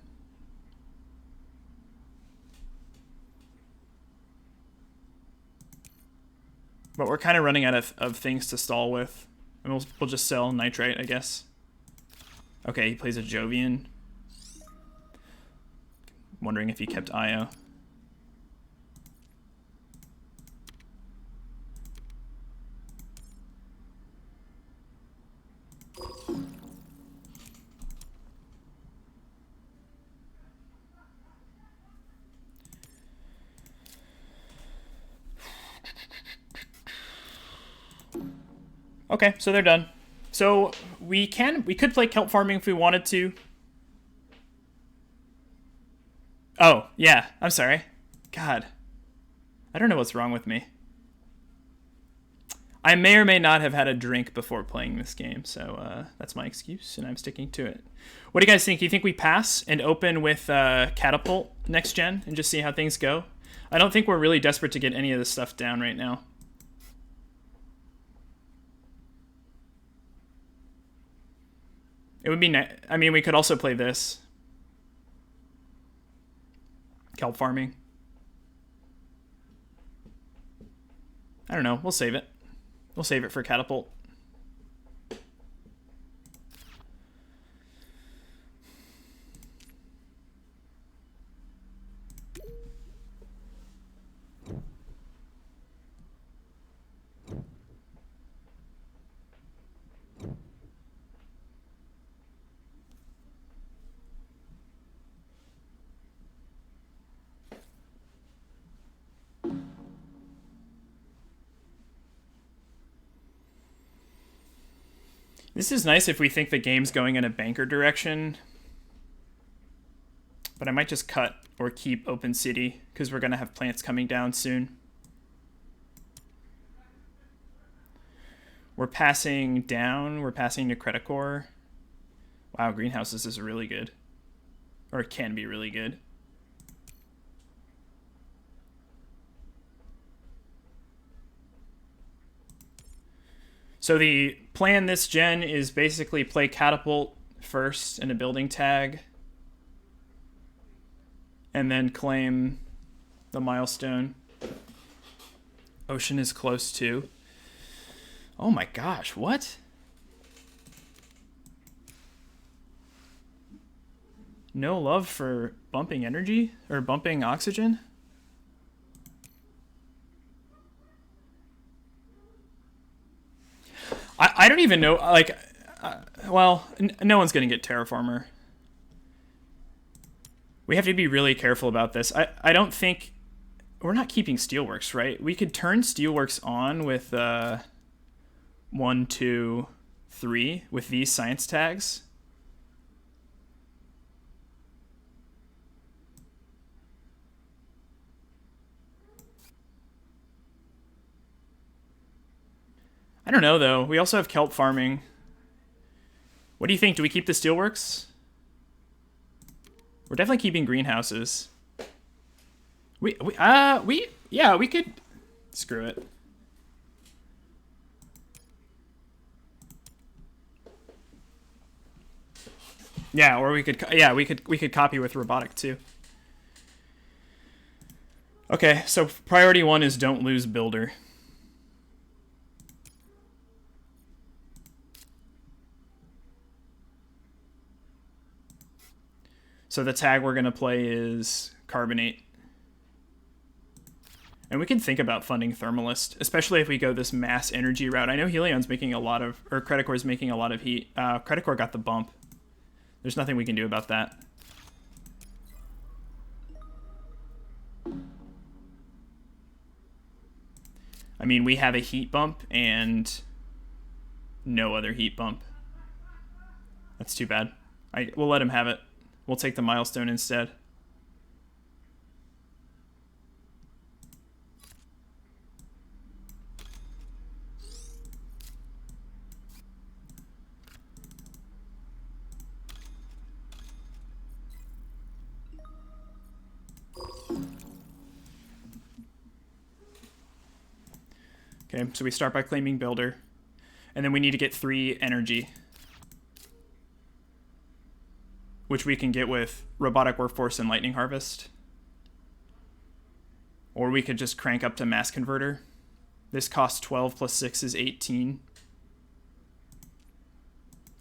But we're kind of running out of things to stall with. And we'll just sell Nitrite, I guess. Okay, he plays a Jovian. Wondering if he kept IO. Okay, so they're done. So we could play kelp farming if we wanted to. Oh, yeah, I'm sorry. God. I don't know what's wrong with me. I may or may not have had a drink before playing this game, so that's my excuse, and I'm sticking to it. What do you guys think? Do you think we pass and open with Catapult next gen and just see how things go? I don't think we're really desperate to get any of this stuff down right now. It would be nice. I mean, we could also play this. Kelp farming. I don't know. We'll save it. We'll save it for Catapult. This is nice if we think the game's going in a banker direction. But I might just cut or keep Open City because we're going to have plants coming down soon. We're passing down. We're passing to Credit Core. Wow, greenhouses is really good. Or it can be really good. So the plan this gen is basically play Catapult first in a building tag. And then claim the milestone. Ocean is close too. Oh my gosh, what? No love for bumping energy? Or bumping oxygen? I don't even know, like, well, no one's going to get Terraformer. We have to be really careful about this. I don't think... We're not keeping Steelworks, right? We could turn Steelworks on with 1, 2, 3 with these science tags. I don't know, though. We also have kelp farming. What do you think? Do we keep the Steelworks? We're definitely keeping greenhouses. Yeah, we could... Screw it. Yeah, or we could... Yeah, we could copy with robotic, too. Okay, so priority 1 is don't lose builder. So the tag we're going to play is Carbonate. And we can think about funding Thermalist, especially if we go this mass energy route. I know Helion's making a lot of... Or Credicor's making a lot of heat. Credicor got the bump. There's nothing we can do about that. I mean, we have a heat bump and no other heat bump. That's too bad. We'll let him have it. We'll take the milestone instead. Okay, so we start by claiming builder. And then we need to get 3 energy. Which we can get with robotic workforce and lightning harvest. Or we could just crank up to mass converter. This costs 12 plus 6 is 18.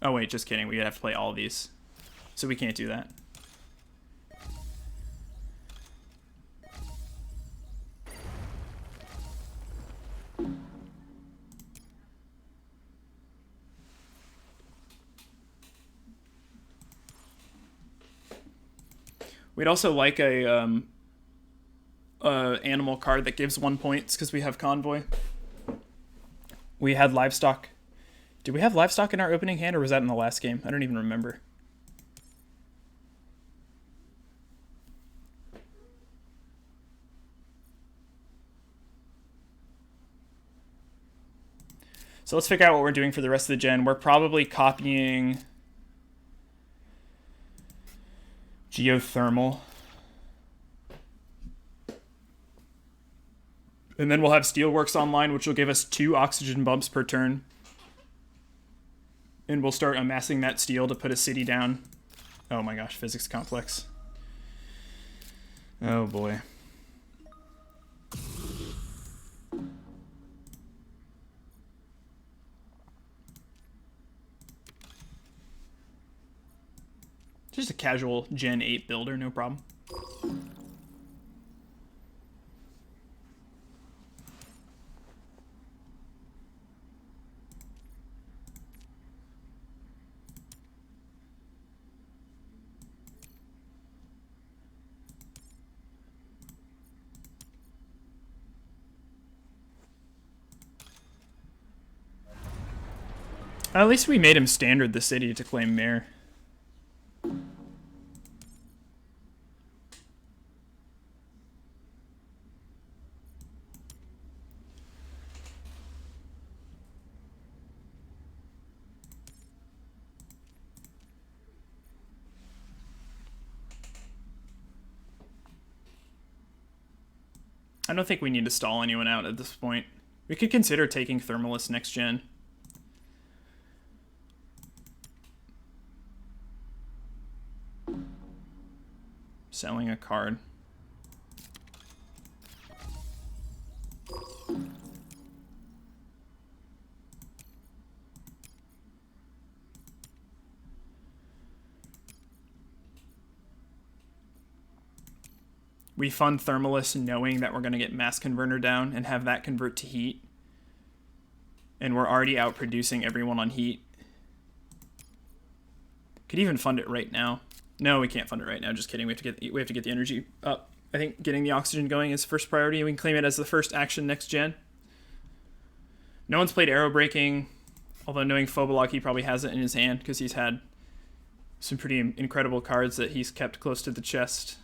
Oh wait, just kidding. We'd have to play all of these. So we can't do that. We'd also like a animal card that gives 1 point because we have convoy. We had livestock. Did we have livestock in our opening hand, or was that in the last game? I don't even remember. So let's figure out what we're doing for the rest of the gen. We're probably copying geothermal. And then we'll have Steelworks online, which will give us 2 oxygen bumps per turn. And we'll start amassing that steel to put a city down. Oh my gosh, physics complex. Oh boy. Just a casual Gen 8 builder, no problem. At least we made him standard the city to claim mayor. I don't think we need to stall anyone out at this point. We could consider taking Thermalist next gen. Selling a card. We fund Thermalist knowing that we're going to get Mass Converter down and have that convert to heat. And we're already out producing everyone on heat. Could even fund it right now. No, we can't fund it right now. Just kidding. We have to get the energy up. I think getting the oxygen going is first priority. We can claim it as the first action next gen. No one's played Arrow Breaking, although knowing Phobolog, he probably has it in his hand because he's had some pretty incredible cards that he's kept close to the chest.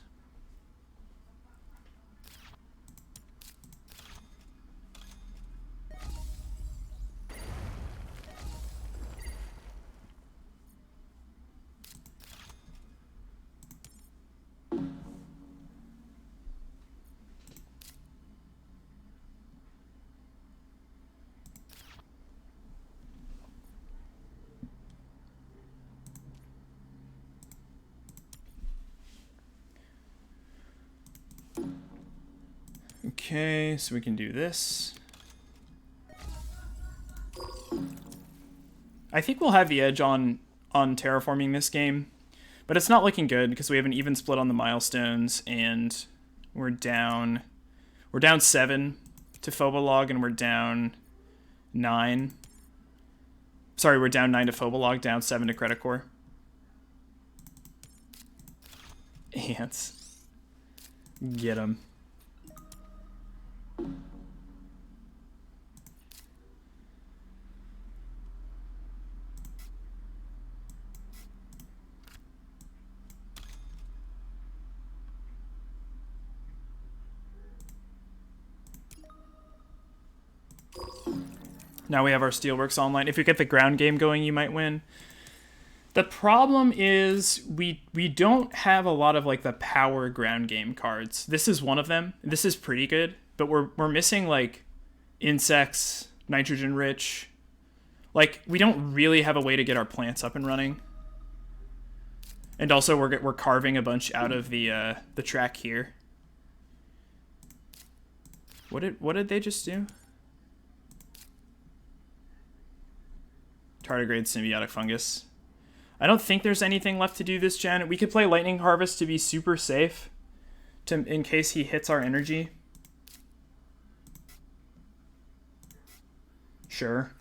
Okay, so we can do this. I think we'll have the edge on terraforming this game, but it's not looking good because we have an even split on the milestones, and we're down 7 to Phobolog, and we're down 9. Sorry, we're down 9 to Phobolog, down 7 to Credit Core. Ants. Get 'em. Now we have our Steelworks Online. If you get the ground game going, you might win. The problem is we don't have a lot of like the power ground game cards. This is one of them. This is pretty good, but we're missing like insects, nitrogen rich. Like we don't really have a way to get our plants up and running. And also we're carving a bunch out of the track here. What did they just do? Tardigrade symbiotic fungus. I don't think there's anything left to do this gen. We could play Lightning Harvest to be super safe, in case he hits our energy. Sure.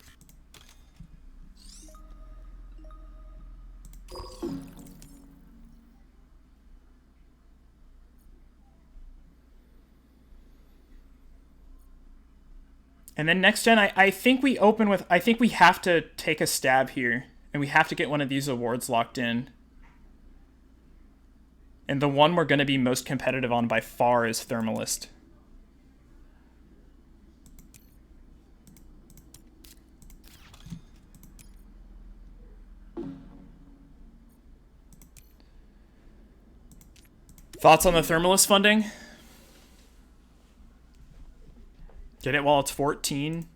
And then next gen, I think we open with, I think we have to take a stab here. And we have to get one of these awards locked in. And the one we're going to be most competitive on by far is Thermalist. Thoughts on the Thermalist funding? Get it while it's 14.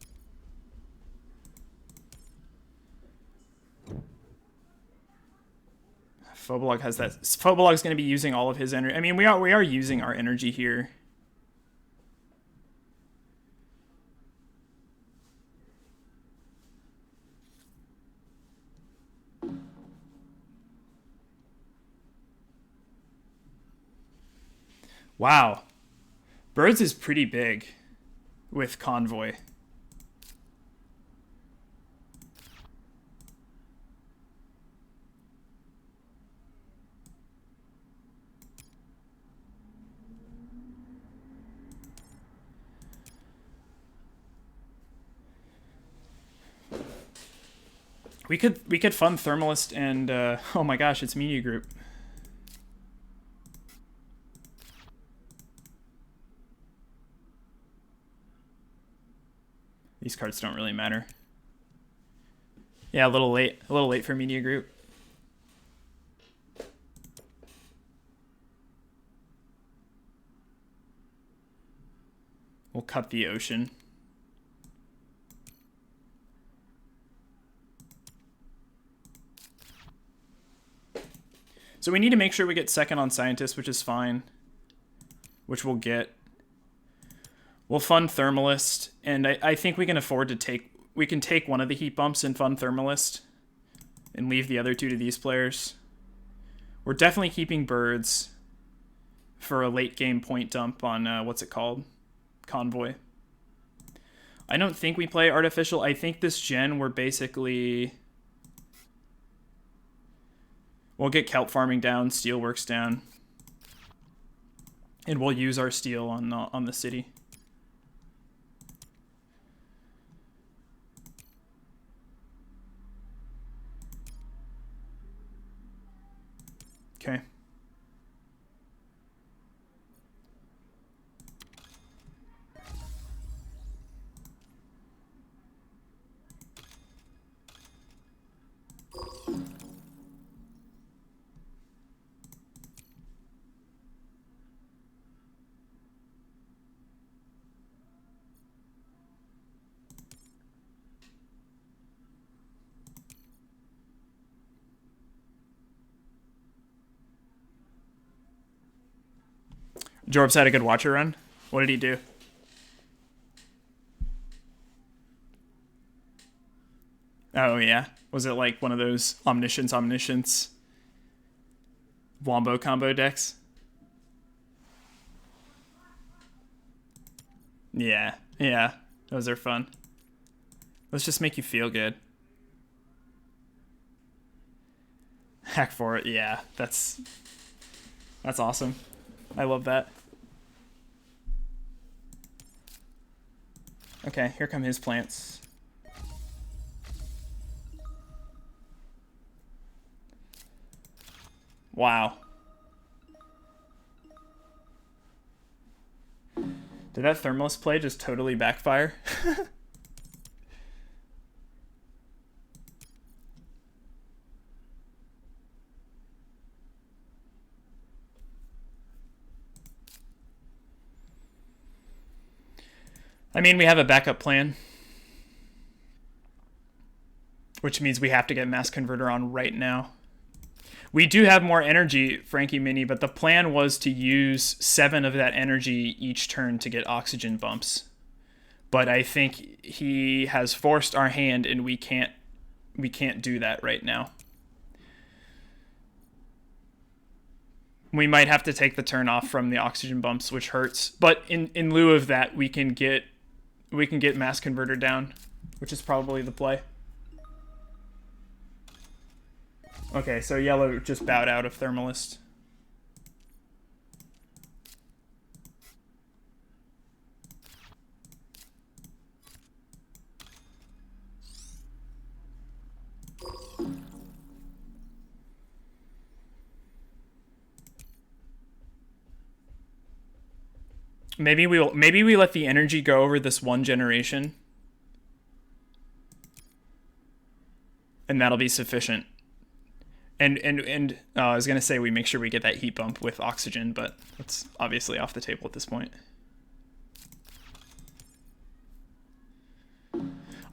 Phobolog has that. Phobolog's going to be using all of his energy. I mean, we are using our energy here. Wow. Birds is pretty big with Convoy. We could fund Thermalist and oh my gosh, it's Media Group. These cards don't really matter. Yeah, a little late for Media Group. cut the ocean. So we need to make sure we get second on scientist, which is fine. Which we'll get. We'll fund Thermalist, and I think we can afford to take... We can take one of the heat bumps and fund Thermalist, and leave the other two to these players. We're definitely keeping birds for a late game point dump on, what's it called? Convoy. I don't think we play Artificial. I think this gen we're basically... We'll get kelp farming down, steelworks down. And we'll use our steel on the city. Okay. Jorbs had a good watcher run. What did he do? Oh, yeah. Was it like one of those omniscience Wombo combo decks? Yeah. Yeah. Those are fun. Let's just make you feel good. Hack for it. Yeah. That's awesome. I love that. Okay, here come his plants. Wow. Did that Thermalist play just totally backfire? I mean, we have a backup plan. Which means we have to get Mass Converter on right now. We do have more energy, Frankie Mini, but the plan was to use 7 of that energy each turn to get oxygen bumps. But I think he has forced our hand, and we can't do that right now. We might have to take the turn off from the oxygen bumps, which hurts. But in lieu of that, we can get Mass Converter down, which is probably the play. Okay, so yellow just bowed out of Thermalist. Maybe we let the energy go over this one generation. And that'll be sufficient. And I was going to say we make sure we get that heat bump with oxygen, but it's obviously off the table at this point.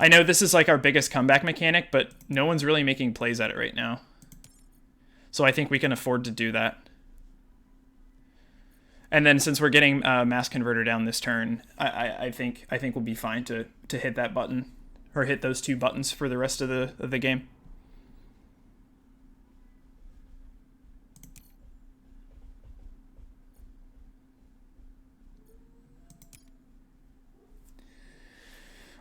I know this is like our biggest comeback mechanic, but no one's really making plays at it right now. So I think we can afford to do that. And then since we're getting Mass Converter down this turn, I think we'll be fine to hit that button, or hit those 2 buttons for the rest of the game.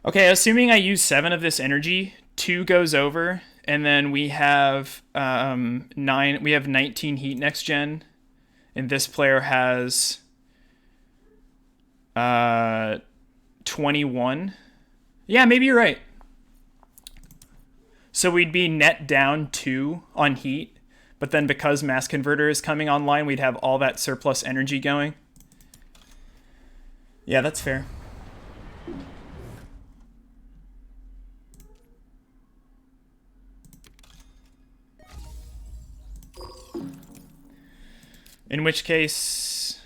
Okay, assuming I use 7 of this energy, 2 goes over, and then we have 9. We have 19 heat next gen, and this player has 21. Yeah, maybe you're right. So we'd be net down 2 on heat, but then because Mass Converter is coming online, we'd have all that surplus energy going. Yeah, that's fair. In which case...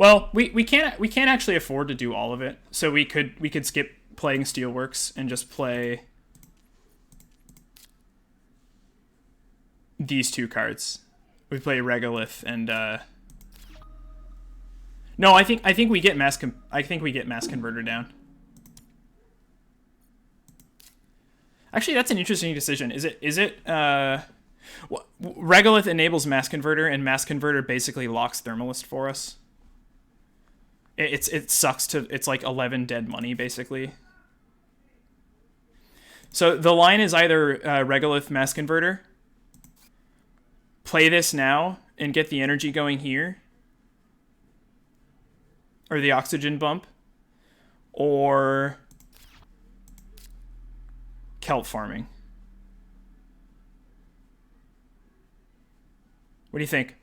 Well, we can't actually afford to do all of it. So we could skip playing Steelworks and just play these two cards. We play Regolith and no, I think we get mass converter down. Actually, that's an interesting decision. Is it Regolith enables mass converter, and mass converter basically locks Thermalist for us. It sucks to, it's like 11 dead money basically. So the line is either Regolith mass converter, play this now and get the energy going here, or the oxygen bump, or kelp farming. What do you think?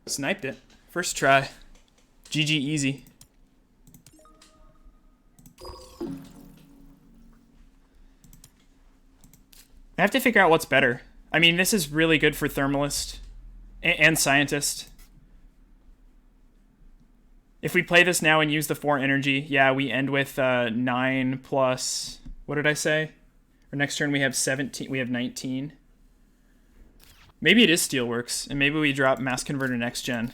Sniped it. First try. GG easy. I have to figure out what's better. I mean, this is really good for Thermalist and Scientist. If we play this now and use the 4 energy, yeah, we end with 9 plus... What did I say? Our next turn we have 17. We have 19. Maybe it is Steelworks, and maybe we drop Mass Converter next gen.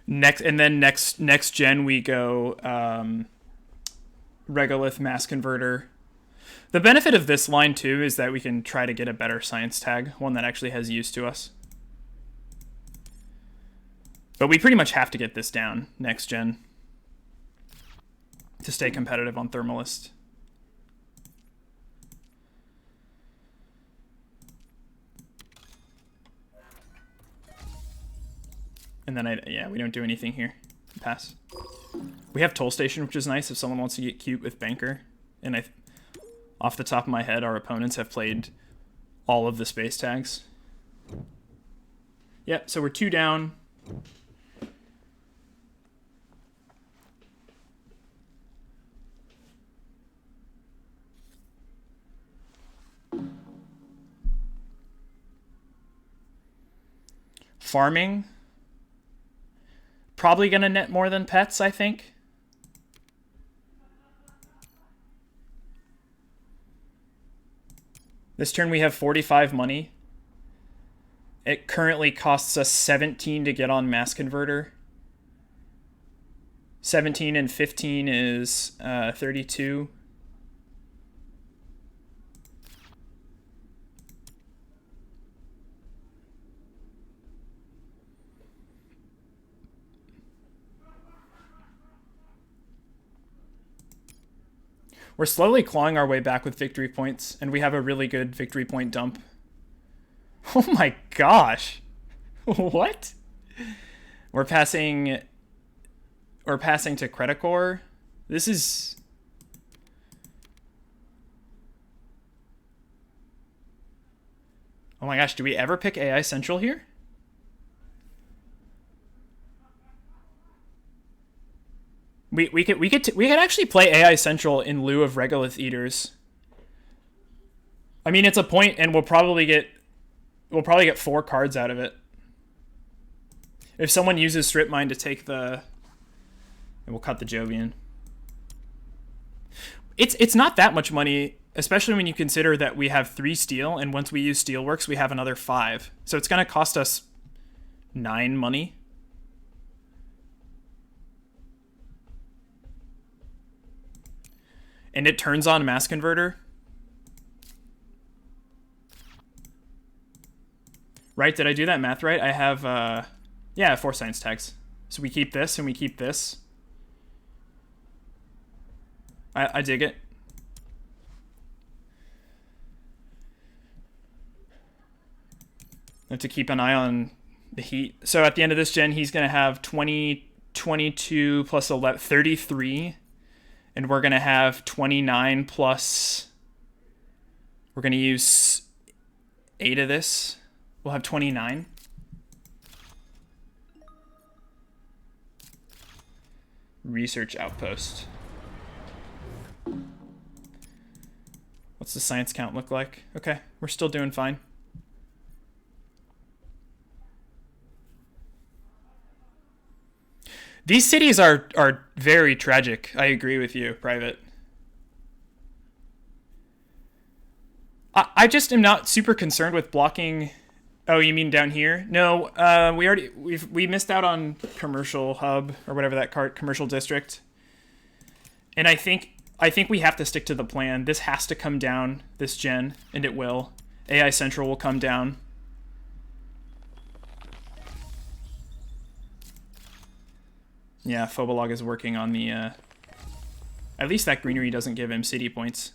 Next gen we go Regolith Mass Converter. The benefit of this line too is that we can try to get a better science tag, one that actually has use to us. But we pretty much have to get this down next gen to stay competitive on Thermalist. And then we don't do anything here. Pass. We have Toll Station, which is nice if someone wants to get cute with Banker. And off the top of my head, our opponents have played all of the space tags. Yeah, so we're 2 down. Farming. Probably going to net more than pets, I think. This turn we have 45 money. It currently costs us 17 to get on Mass Converter. 17 and 15 is 32. We're slowly clawing our way back with victory points, and we have a really good victory point dump. Oh my gosh. What? We're passing to Credicore. This is... Oh my gosh, do we ever pick AI Central here? We could actually play AI Central in lieu of Regolith Eaters. I mean, it's a point, and we'll probably get 4 cards out of it. If someone uses Strip Mine to take the... And we'll cut the Jovian. It's not that much money, especially when you consider that we have 3 steel, and once we use Steelworks, we have another 5. So it's going to cost us 9 money. And it turns on Mass Converter. Right? Did I do that math right? I have, yeah, 4 science tags. So we keep this and we keep this. I dig it. I have to keep an eye on the heat. So at the end of this gen, he's going to have 20, 22 plus 11, 33. And we're going to have 29 plus... We're going to use 8 of this. We'll have 29. Research outpost. What's the science count look like? Okay, we're still doing fine. These cities are very tragic. I agree with you, Private. I just am not super concerned with blocking. Oh, you mean down here? No, we missed out on commercial hub or whatever that commercial district. And I think we have to stick to the plan. This has to come down this gen, and it will. AI Central will come down. Yeah, Phobolog is working on the... At least that greenery doesn't give him city points.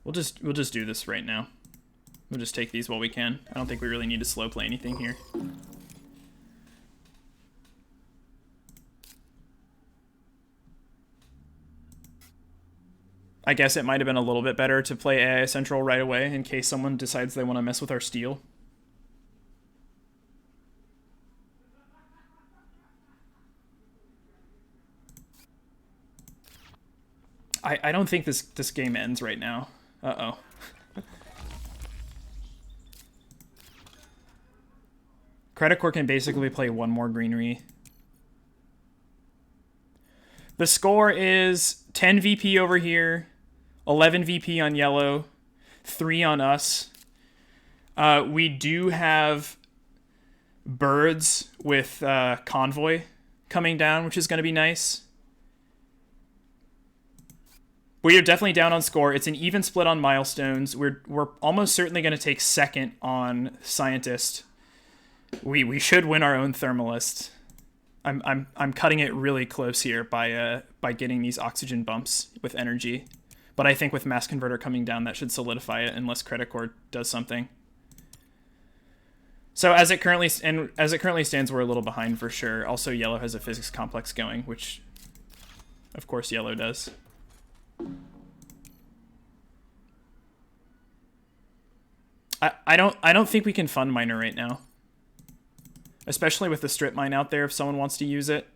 We'll just do this right now. We'll just take these while we can. I don't think we really need to slow play anything here. I guess it might have been a little bit better to play AI Central right away in case someone decides they want to mess with our steel. I don't think this game ends right now. Uh-oh. Credit can basically play one more greenery. The score is 10 VP over here, 11 VP on yellow, 3 on us. We do have birds with convoy coming down, which is going to be nice. We are definitely down on score. It's an even split on milestones. We're almost certainly going to take second on scientist. We should win our own thermalist. I'm cutting it really close here by getting these oxygen bumps with energy, but I think with mass converter coming down, that should solidify it unless Credit Core does something. So as it currently stands, we're a little behind for sure. Also, yellow has a physics complex going, which, of course, yellow does. I don't think we can fund miner right now. Especially with the strip mine out there if someone wants to use it.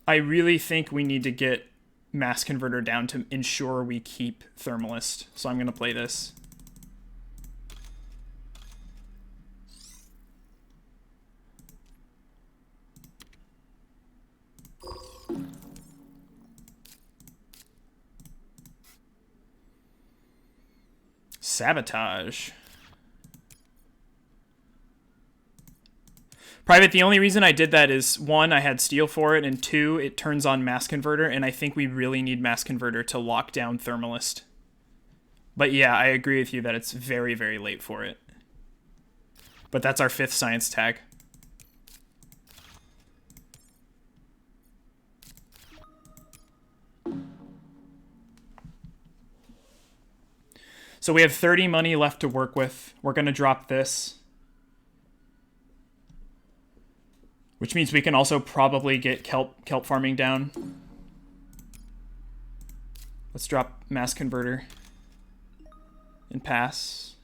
I really think we need to get mass converter down to ensure we keep thermalist. So I'm going to play this. Sabotage. Private, the only reason I did that is, 1, I had steel for it, and 2, it turns on mass converter, and I think we really need mass converter to lock down thermalist. But yeah, I agree with you that it's very, very late for it. But that's our 5th science tag. So we have 30 money left to work with. We're going to drop this. Which means we can also probably get kelp farming down. Let's drop mass converter. And pass.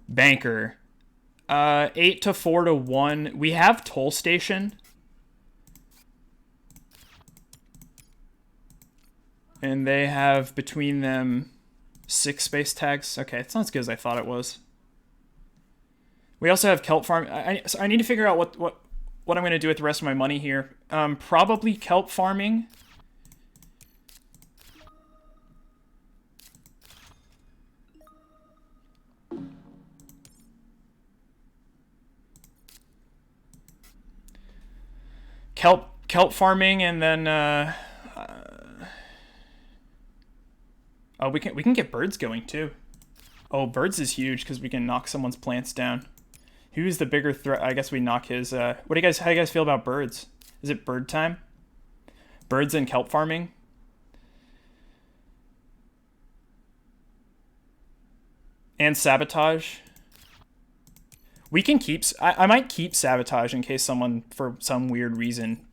Banker. 8 to 4 to 1. We have toll station. And they have between them 6 space tags. Okay, it's not as good as I thought it was. We also have kelp farm. So I need to figure out what I'm going to do with the rest of my money here. Probably kelp farming. Kelp farming, and then oh, we can get birds going too. Oh, birds is huge because we can knock someone's plants down. Who's the bigger threat? I guess we knock his. How do you guys feel about birds? Is it bird time? Birds and kelp farming. And sabotage. We can keep... I might keep sabotage in case someone, for some weird reason...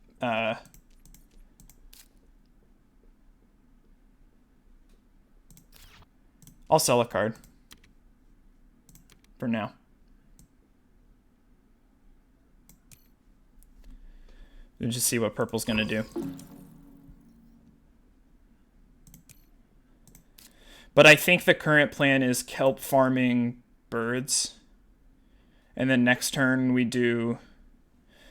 I'll sell a card. For now. We'll just see what purple's going to do. But I think the current plan is kelp farming birds. And then next turn we do...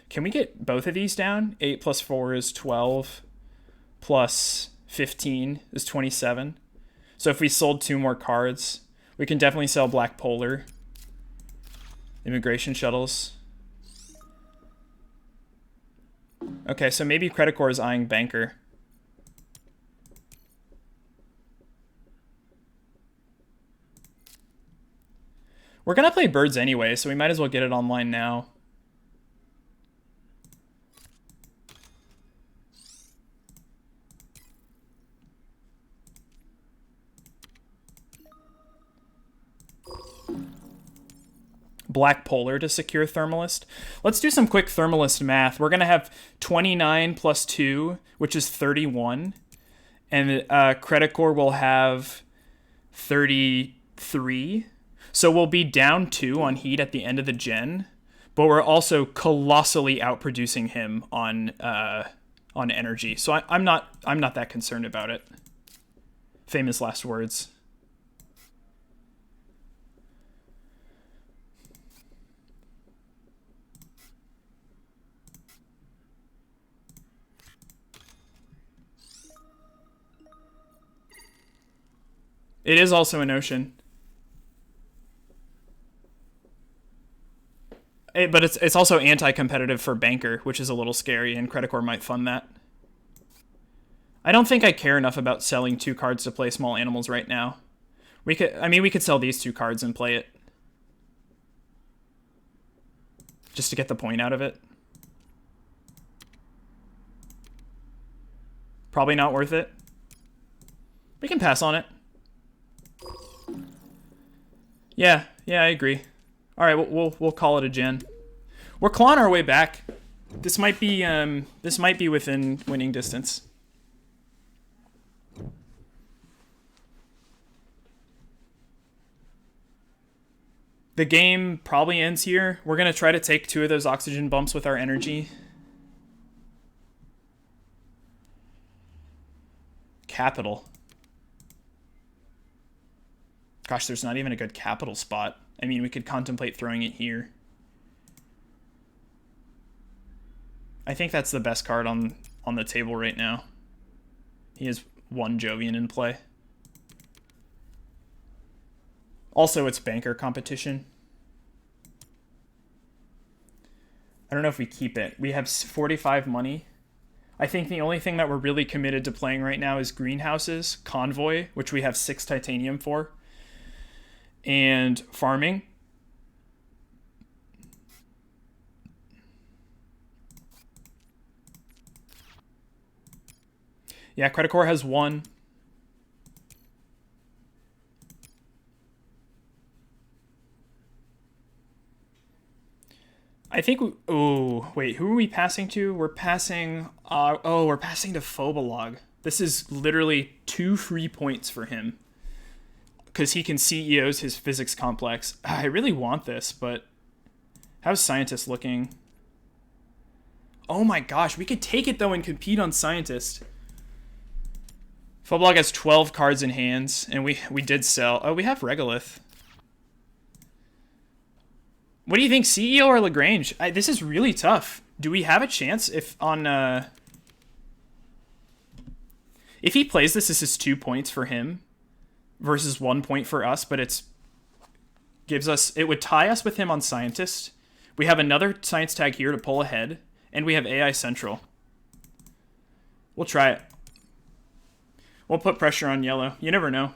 Can we get both of these down? 8 plus 4 is 12. Plus 15 is 27. So if we sold 2 more cards, we can definitely sell Black Polar. Immigration shuttles. Okay, so maybe Credit Corps is eyeing Banker. We're going to play birds anyway, so we might as well get it online now. Black Polar to secure Thermalist. Let's do some quick Thermalist math. We're going to have 29 plus 2, which is 31. And Credit Corps will have 33. So we'll be down 2 on heat at the end of the gen, but we're also colossally outproducing him on energy. So I'm not that concerned about it. Famous last words. It is also an ocean. But it's also anti-competitive for Banker, which is a little scary, and Credit Corps might fund that. I don't think I care enough about selling 2 cards to play small animals right now. We could sell these 2 cards and play it. Just to get the point out of it. Probably not worth it. We can pass on it. Yeah, I agree. All right, we'll call it a gen. We're clawing our way back. This might be within winning distance. The game probably ends here. We're gonna try to take 2 of those oxygen bumps with our energy. Capital. Gosh, there's not even a good capital spot. I mean, we could contemplate throwing it here. I think that's the best card on the table right now. He has 1 Jovian in play. Also, it's Banker competition. I don't know if we keep it. We have 45 money. I think the only thing that we're really committed to playing right now is Greenhouses, Convoy, which we have 6 titanium for, and farming. Yeah, Credit Corps has 1. I think... Oh, wait, who are we passing to? We're passing... we're passing to Phobolog. This is literally 2 free points for him. Because he can CEOs his physics complex. I really want this, but... How's Scientist looking? Oh my gosh, we could take it, though, and compete on Scientist. Phobolog has 12 cards in hands, and we did sell... Oh, we have Regolith. What do you think, CEO or Lagrange? This is really tough. Do we have a chance if on... If he plays this is 2 points for him versus 1 point for us, but it would tie us with him on Scientist. We have another Science tag here to pull ahead, and we have AI Central. We'll try it. We'll put pressure on yellow. You never know.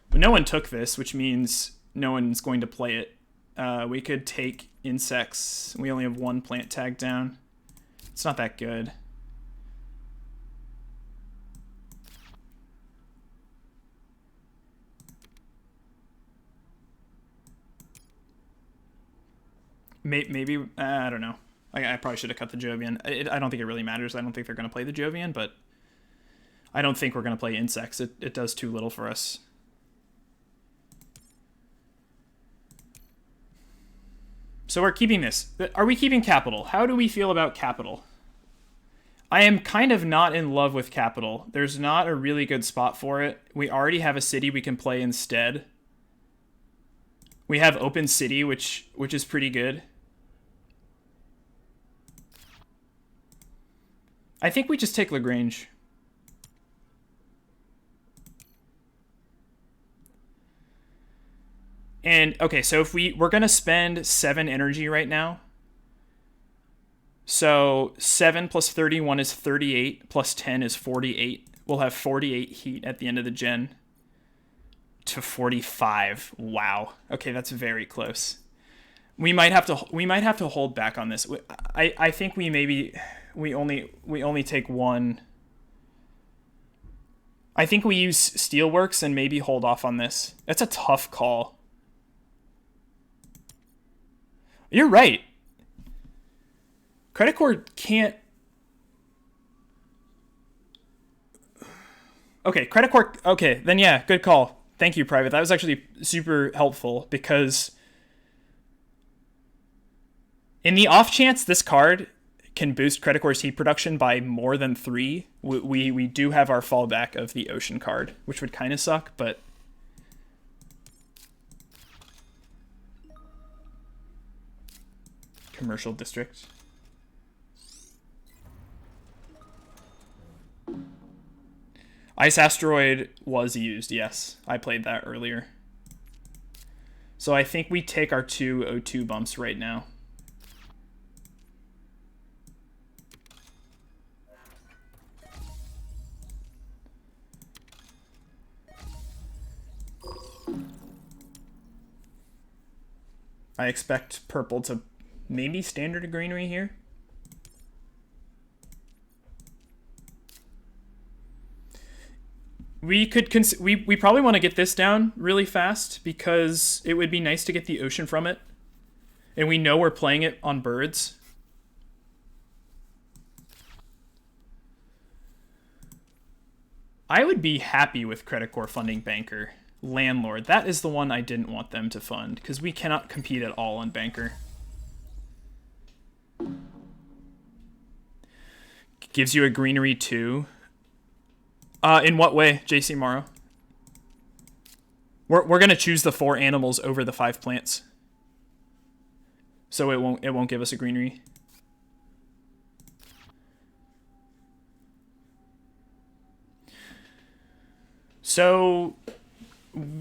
But no one took this, which means no one's going to play it. We could take insects. We only have 1 plant tag down. It's not that good. Maybe I don't know. I probably should have cut the Jovian. I don't think it really matters. I don't think they're going to play the Jovian, but I don't think we're going to play insects. It does too little for us. So we're keeping this. Are we keeping capital? How do we feel about capital? I am kind of not in love with capital. There's not a really good spot for it. We already have a city we can play instead. We have open city, which is pretty good. I think we just take Lagrange. And, okay, so if we're going to spend 7 energy right now. So 7 plus 31 is 38, plus 10 is 48. We'll have 48 heat at the end of the gen. To 45. Wow. Okay, that's very close. We might have to hold back on this. I think we only take one. I think we use Steelworks and maybe hold off on this. That's a tough call. You're right. Credit Core can't. Okay, Credit Core. Okay, then yeah, good call. Thank you, Private. That was actually super helpful because in the off chance this card can boost Credit Core's heat production by more than 3, we do have our fallback of the Ocean card, which would kind of suck, but Commercial District. Ice Asteroid was used, yes. I played that earlier. So I think we take our 2 O2 bumps right now. I expect purple to maybe standard a greenery here. We could we probably want to get this down really fast because it would be nice to get the ocean from it. And we know we're playing it on birds. I would be happy with Credit Core funding Banker. Landlord, that is the one I didn't want them to fund because we cannot compete at all on Banker. Gives you a greenery too. In what way, JC Morrow? We're gonna choose the 4 animals over the 5 plants, so it won't give us a greenery. So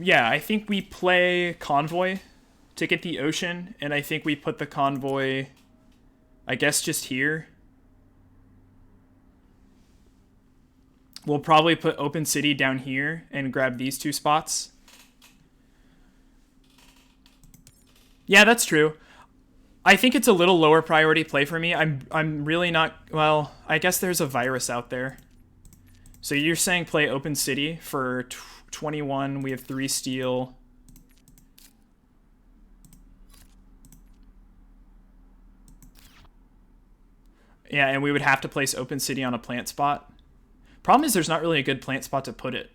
yeah, I think we play Convoy to get the ocean, and I think we put the Convoy, I guess, just here. We'll probably put Open City down here and grab these 2 spots. Yeah, that's true. I think it's a little lower priority play for me. I'm really not, well, I guess there's a virus out there. So you're saying play Open City for 21. We have 3 steel. Yeah, and we would have to place Open City on a plant spot. Problem is there's not really a good plant spot to put it.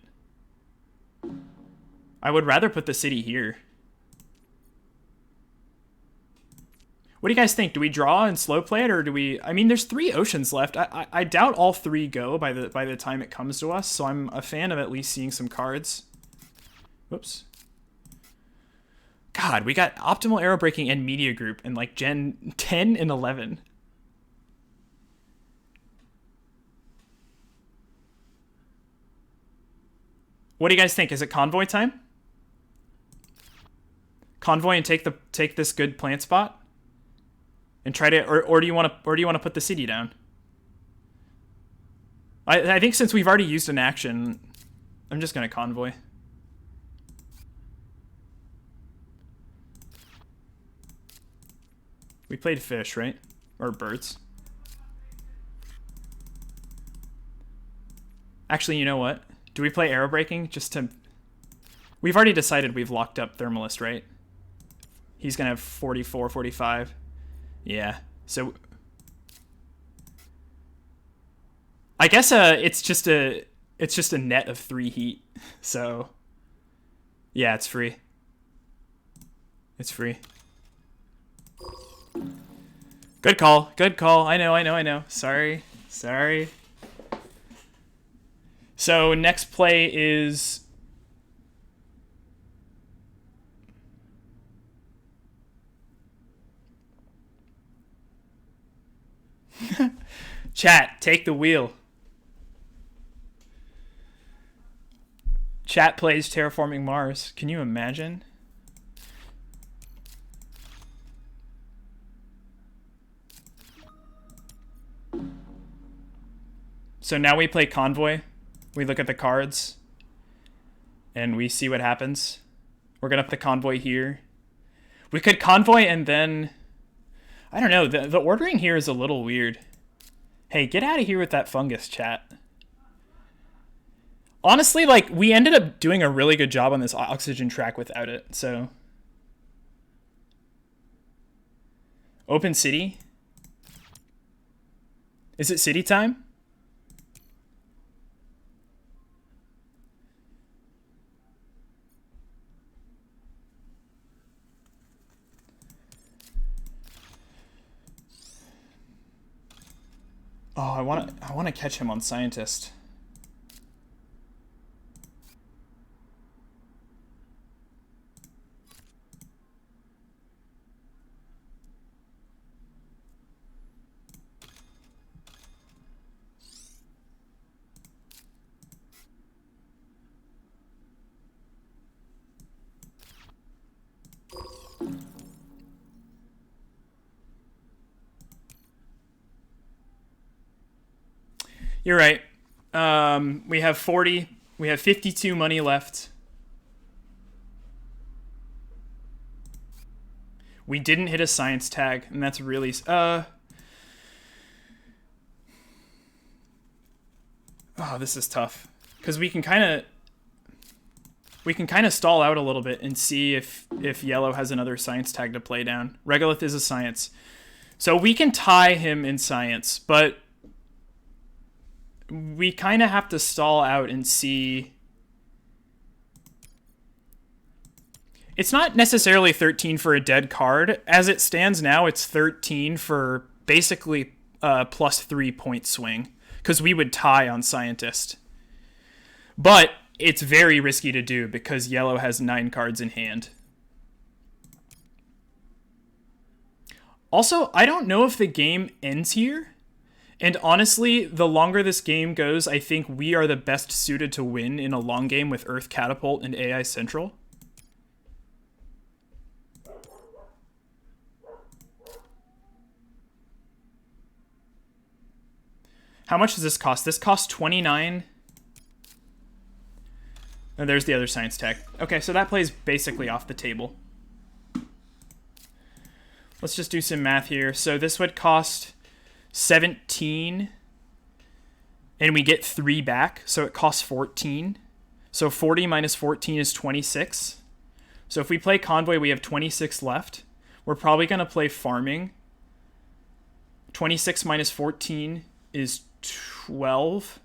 I would rather put the city here. What do you guys think? Do we draw and slow play it, or do we... I mean, there's 3 oceans left. I doubt all 3 go by the time it comes to us, so I'm a fan of at least seeing some cards. Whoops. God, we got Optimal Arrow Breaking and Media Group in like Gen 10 and 11. What do you guys think? Is it Convoy time? Convoy and take this good plant spot? And try to, or do you want to put the city down? I think since we've already used an action, I'm just gonna Convoy. We played fish, right? Or birds. Actually, you know what? Do we play arrow breaking just to... We've already decided we've locked up Thermalist, right? He's gonna have 44, 45. Yeah. So I guess it's just a net of 3 heat. So yeah, it's free. It's free. Good call. Good call. I know. Sorry. So next play is chat, take the wheel. Chat plays Terraforming Mars. Can you imagine? So now we play Convoy. We look at the cards. And we see what happens. We're going to put the Convoy here. We could Convoy and then... I don't know. The ordering here is a little weird. Hey, get out of here with that fungus, chat. Honestly, like, we ended up doing a really good job on this oxygen track without it, so... Open city? Is it city time? Oh, I want to catch him on Scientist. You're right. We have 40. We have 52 money left. We didn't hit a science tag, and that's really... Oh, this is tough. Because we can kind of stall out a little bit and see if yellow has another science tag to play down. Regolith is a science. So we can tie him in science, but we kind of have to stall out and see. It's not necessarily 13 for a dead card. As it stands now, it's 13 for basically plus 3 point swing, because we would tie on Scientist. But it's very risky to do because yellow has 9 cards in hand. Also, I don't know if the game ends here. And honestly, the longer this game goes, I think we are the best suited to win in a long game with Earth Catapult and AI Central. How much does this cost? This costs 29. And there's the other science tag. Okay, so that plays basically off the table. Let's just do some math here. So this would cost 17, and we get 3 back, so it costs 14. So 40 minus 14 is 26. So if we play Convoy, we have 26 left. We're probably going to play Farming. 26 minus 14 is 12.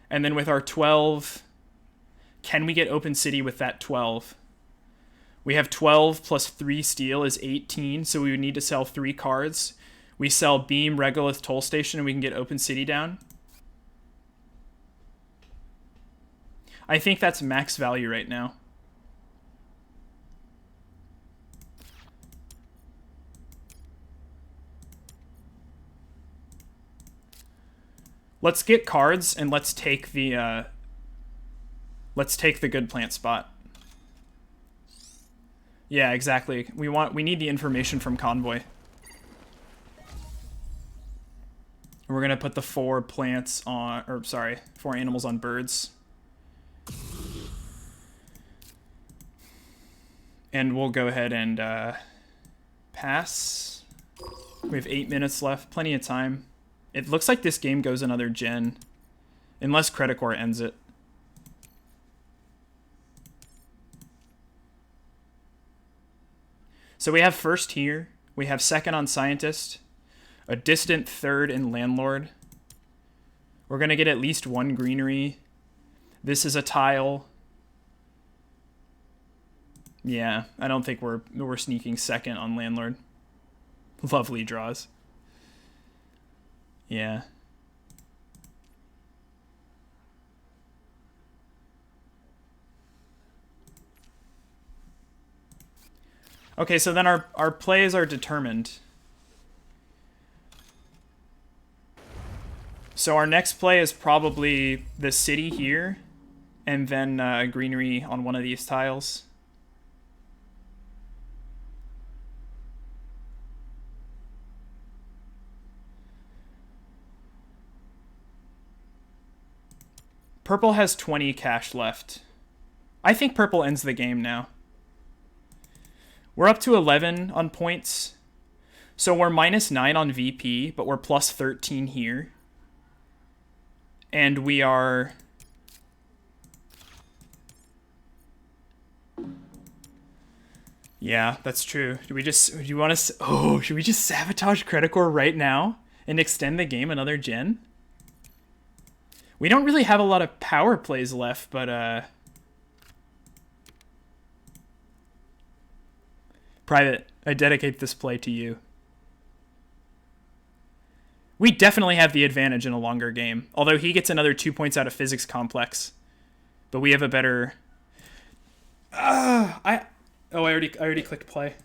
And then with our 12, can we get Open City with that 12? We have 12 plus 3 steel is 18, so we would need to sell 3 cards. We sell Beam, Regolith, Toll Station, and we can get Open City down. I think that's max value right now. Let's get cards and let's take the good plant spot. Yeah, exactly. We need the information from Convoy. We're going to put the 4 plants on, or sorry, 4 animals on birds. And we'll go ahead and pass. We have 8 minutes left, plenty of time. It looks like this game goes another gen, unless Credicore ends it. So we have first here. We have second on scientist, a distant third in landlord. We're going to get at least one greenery. This is a tile. Yeah, I don't think we're sneaking second on landlord. Lovely draws. Yeah. Okay, so then our plays are determined. So our next play is probably the city here, and then greenery on one of these tiles. Purple has 20 cash left. I think purple ends the game now. We're up to 11 on points. So we're -9 on VP, but we're plus 13 here. And we are... Yeah, that's true. Do you want to... Oh, should we just sabotage Credicore right now and extend the game another gen? We don't really have a lot of power plays left, but Private, I dedicate this play to you. We definitely have the advantage in a longer game, although he gets another 2 points out of physics complex. But we have a better... I already clicked play.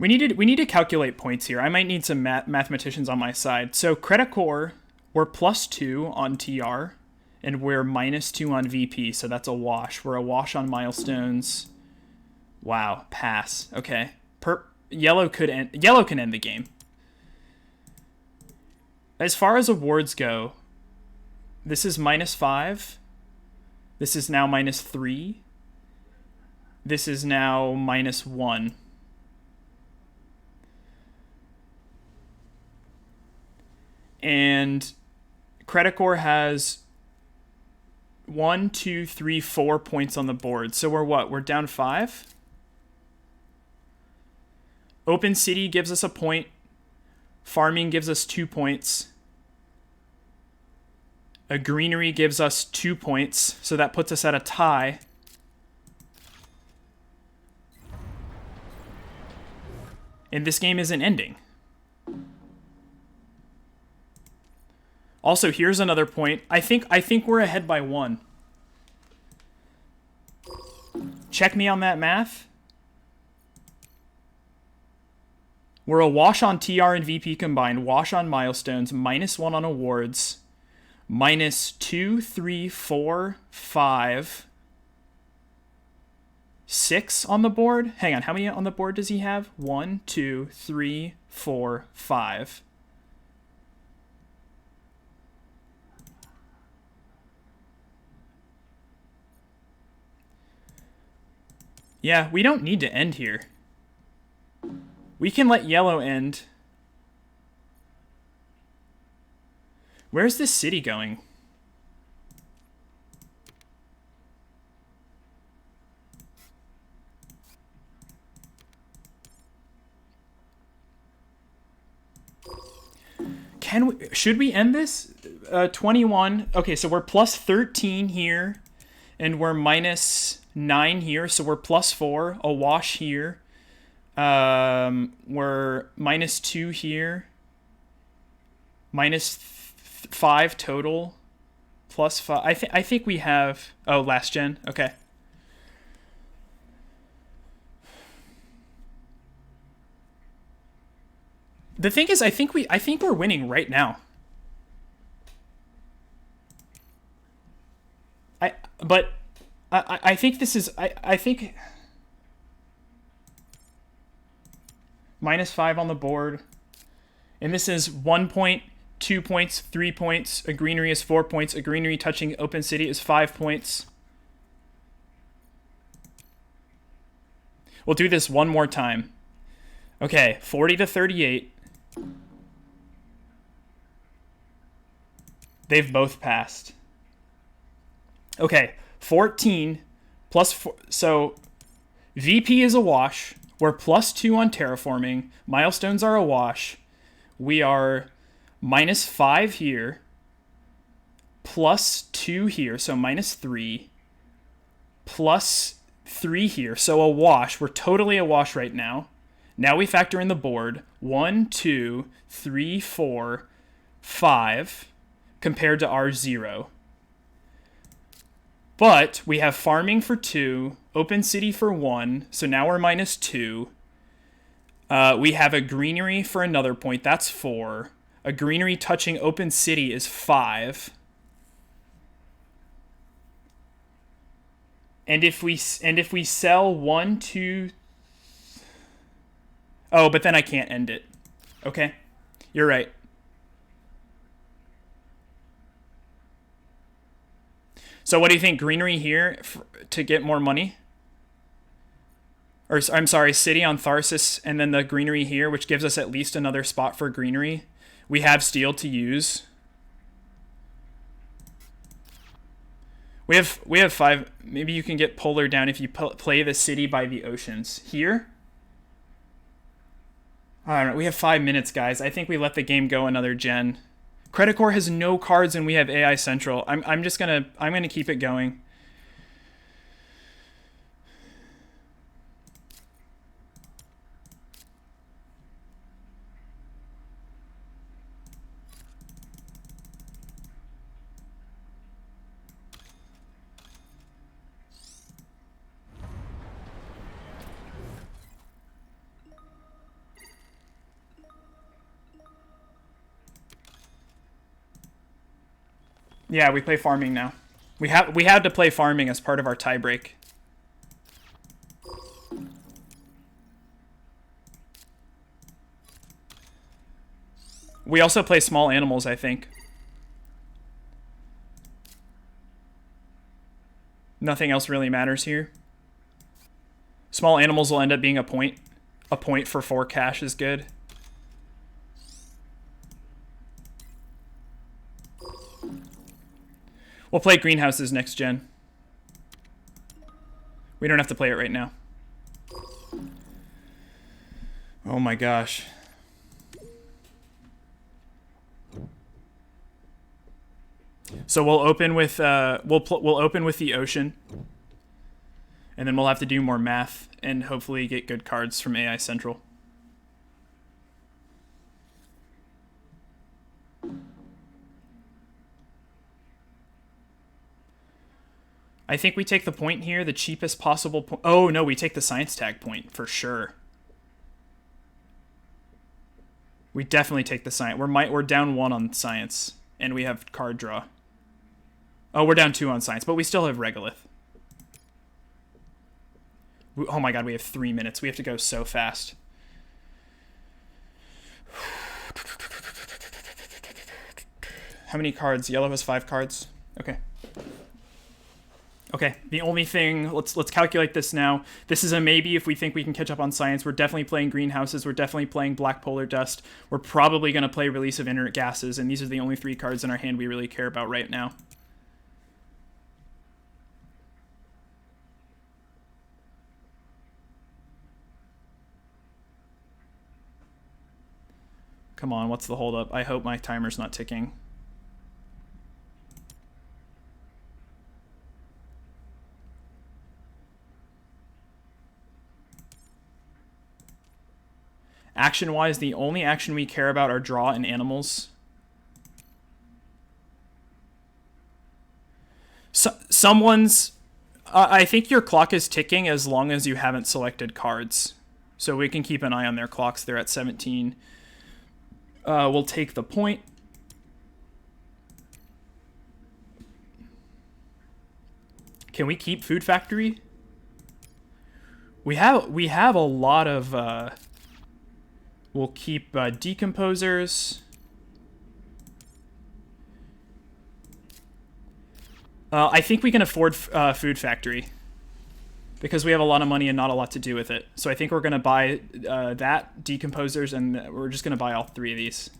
We need to calculate points here. I might need some mathematicians on my side. So Credicore, we're +2 on TR, and we're -2 on VP, so that's a wash. We're a wash on milestones. Wow, pass. Okay. Yellow can end the game. As far as awards go, this is -5. This is now -3. This is now -1. And Credicore has 1, 2, 3, 4 points on the board. So we're what? We're down 5? Open City gives us a point. Farming gives us 2 points. A greenery gives us 2 points. So that puts us at a tie. And this game isn't ending. Also, here's another point. I think we're ahead by 1. Check me on that math. We're a wash on TR and VP combined, wash on milestones, -1 on awards, -2, 3, 4, 5, 6 on the board. Hang on, how many on the board does he have? 1, 2, 3, 4, 5. Yeah, we don't need to end here. We can let yellow end. Where's this city going? Should we end this? 21. Okay, so we're plus 13 here, and we're -9 here, so we're +4. A wash here. We're -2 here. -5 total. +5. I think we have. Oh, last gen. Okay. The thing is, I think we're winning right now. I think this is I think -5 on the board, and this is 1 point, 2 points, 3 points. A greenery is 4 points. A greenery touching open city is 5 points. We'll do this one more time. Okay, 40 to 38. They've both passed. Okay, 14 plus 4. So VP is a wash. We're +2 on terraforming. Milestones are a wash. We are -5 here. +2 here, so -3. +3 here, so a wash. We're totally a wash right now. Now we factor in the board. 1, 2, 3, 4, 5 compared to our 0. But we have farming for 2, open city for 1, so now we're -2. We have a greenery for another point, that's 4. A greenery touching open city is 5. And if we sell 1, 2... Oh, but then I can't end it. Okay, you're right. So what do you think? Greenery here to get more money? Or I'm sorry, city on Tharsis, and then the greenery here, which gives us at least another spot for greenery. We have steel to use. We have 5. Maybe you can get polar down if you play the city by the oceans. Here? I don't know. We have 5 minutes, guys. I think we let the game go another gen. Credit Core has no cards and we have AI Central. I'm gonna keep it going. Yeah, we play farming now. We had to play farming as part of our tiebreak. We also play small animals, I think. Nothing else really matters here. Small animals will end up being a point. A point for 4 cash is good. We'll play greenhouses next gen. We don't have to play it right now. Oh my gosh. So we'll open with we'll open with the ocean, and then we'll have to do more math and hopefully get good cards from AI Central. I think we take the point here, the cheapest possible point. Oh no, we take the science tag point for sure. We definitely take the science. We're down 1 on science, and we have card draw. Oh, we're down 2 on science, but we still have regolith. Oh my god, we have 3 minutes. We have to go so fast. How many cards? Yellow has 5 cards. Okay. Okay, the only thing, let's calculate this now. This is a maybe if we think we can catch up on science. We're definitely playing greenhouses. We're definitely playing black polar dust. We're probably going to play release of inert gases, and these are the only 3 cards in our hand we really care about right now. Come on, what's the holdup? I hope my timer's not ticking. Action-wise, the only action we care about are draw and animals. Someone's... I think your clock is ticking as long as you haven't selected cards. So we can keep an eye on their clocks. They're at 17. We'll take the point. Can we keep Food Factory? We have a lot of... We'll keep decomposers. I think we can afford Food Factory because we have a lot of money and not a lot to do with it. So I think we're going to buy that, decomposers, and we're just going to buy all 3 of these.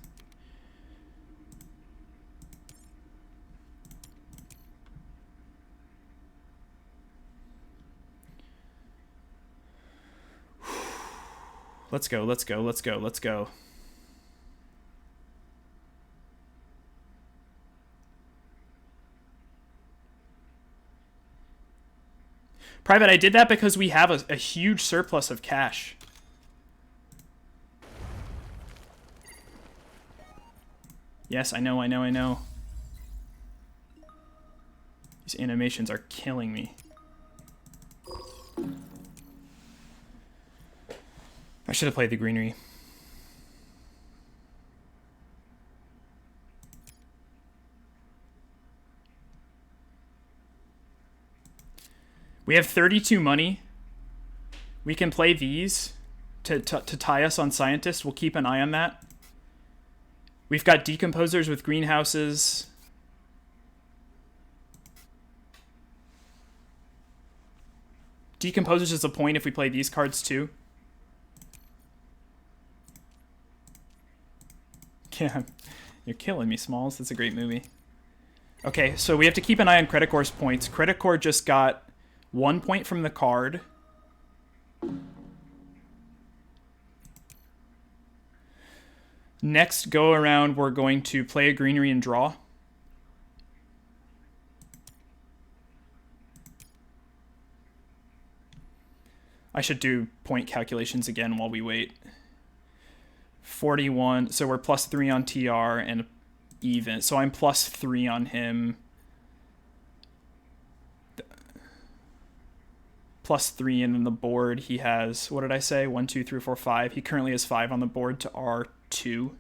Let's go, let's go, let's go, let's go. Private, I did that because we have a huge surplus of cash. Yes, I know, I know, I know. These animations are killing me. I should have played the greenery. We have 32 money. We can play these to tie us on scientists. We'll keep an eye on that. We've got decomposers with greenhouses. Decomposers is a point if we play these cards too. Yeah, you're killing me, Smalls. That's a great movie. Okay, so we have to keep an eye on Credit Core's points. Credit Core just got 1 point from the card. Next go around, we're going to play a greenery and draw. I should do point calculations again while we wait. 41, so we're +3 on TR and even. So I'm +3 on him. +3, and then the board he has, what did I say? 1, 2, 3, 4, 5. He currently has 5 on the board to R2.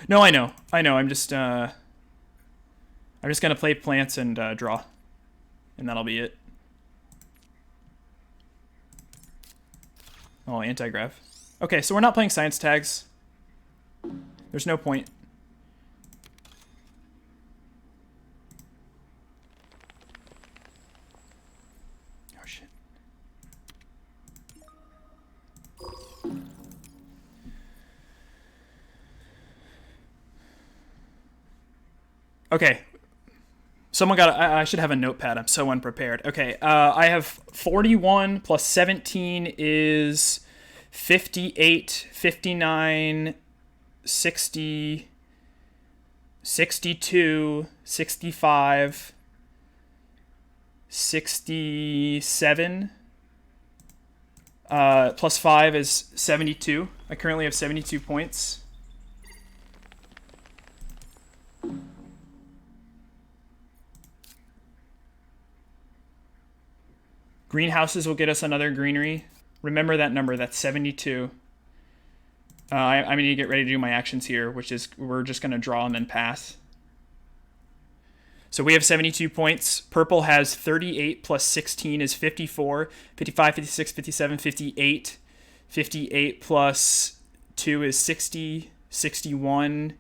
No, I know. I'm just gonna play plants and draw, and that'll be it. Oh, anti-grav. Okay, so we're not playing science tags. There's no point. Oh, shit. Okay. Someone got. I should have a notepad. I'm so unprepared. Okay. I have 41 plus 17 is 58, 59, 60, 62, 65, 67. Plus 5 is 72. I currently have 72 points. Greenhouses will get us another greenery. Remember that number, that's 72. I'm going to get ready to do my actions here, which is we're just going to draw and then pass. So we have 72 points. Purple has 38 plus 16 is 54. 55, 56, 57, 58. 58 plus 2 is 60. 61.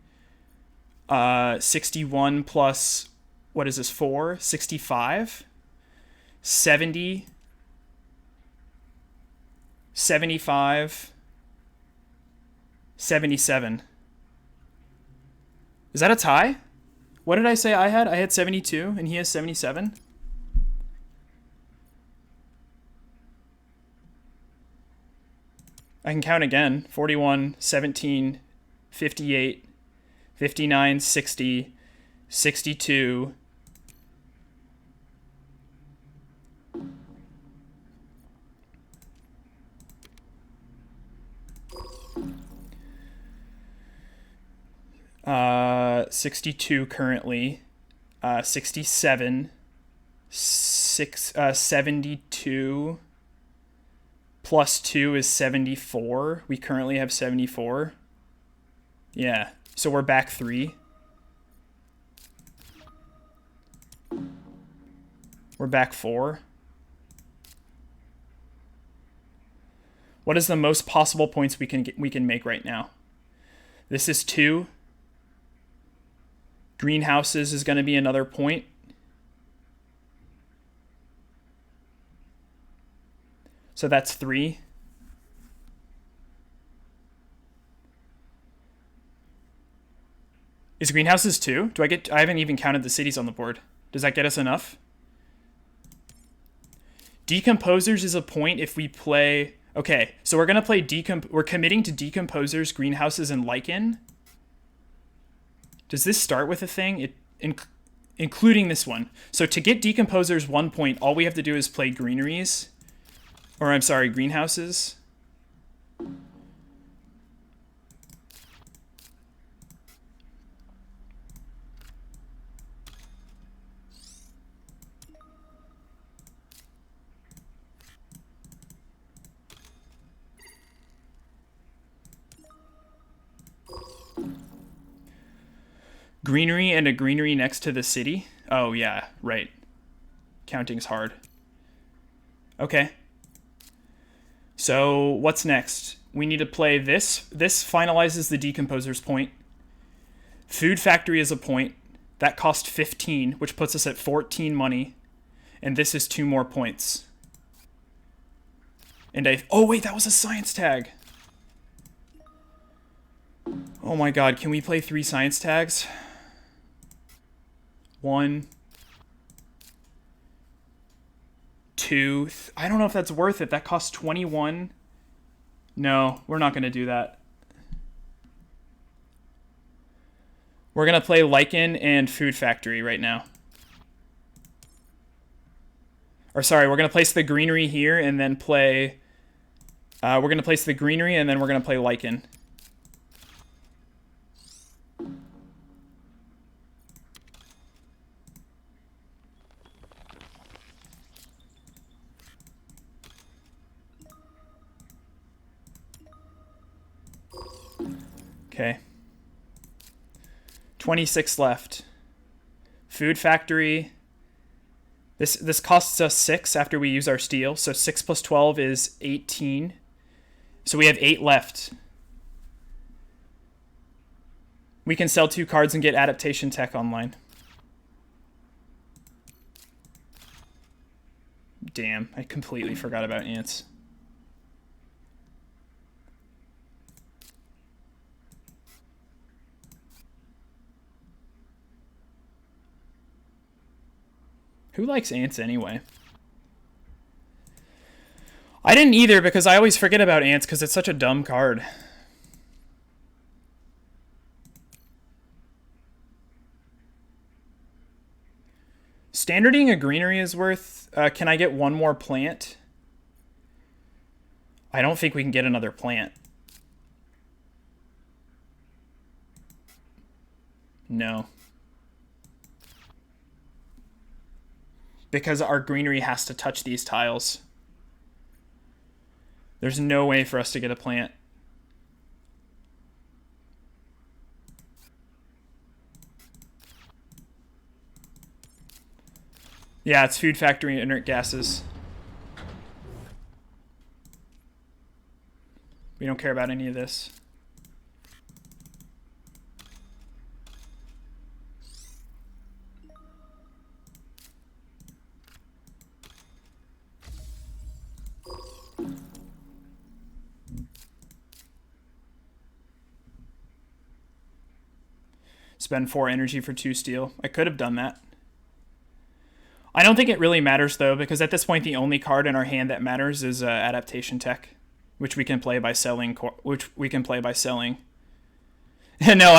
61 plus, what is this, 4? 65. 70. 75, 77. Is that a tie? What did I say I had? I had 72 and he has 77. I can count again. 41, 17, 58, 59, 60, 62, 62 currently, 67, 72 plus 2 is 74. We currently have 74. Yeah, so we're back 3. We're back 4. What is the most possible points we can make right now? This is 2. Greenhouses is going to be another point. So that's 3. Is greenhouses 2? I haven't even counted the cities on the board. Does that get us enough? Decomposers is a point if we play... Okay, so we're going to play... We're committing to Decomposers, Greenhouses, and Lichen. Does this start with a thing? Including this one. So to get Decomposers 1 point, all we have to do is play Greeneries. Or, I'm sorry, Greenhouses. Greenery and a greenery next to the city? Oh, yeah, right. Counting's hard. Okay. So, what's next? We need to play this. This finalizes the Decomposer's point. Food Factory is a point. That cost 15, which puts us at 14 money. And this is 2 more points. And oh, wait, that was a science tag. Oh my god, can we play 3 science tags? 1, 2. I don't know if that's worth it. That costs 21. No, we're not going to do that. We're going to play Lichen and Food Factory right now. Or sorry, we're going to place the greenery here and then play... we're going to place the greenery and then we're going to play Lichen. Okay. 26 left. Food Factory. This costs us 6 after we use our steel. So 6 plus 12 is 18. So we have 8 left. We can sell 2 cards and get adaptation tech online. Damn, I completely forgot about ants. Who likes ants anyway? I didn't either because I always forget about ants because it's such a dumb card. Standarding a greenery is worth... can I get 1 more plant? I don't think we can get another plant. No. Because our greenery has to touch these tiles. There's no way for us to get a plant. Yeah, it's Food Factory and inert gases. We don't care about any of this. Spend 4 energy for 2 steel. I could have done that. I don't think it really matters though, because at this point the only card in our hand that matters is adaptation tech, which we can play by selling. No,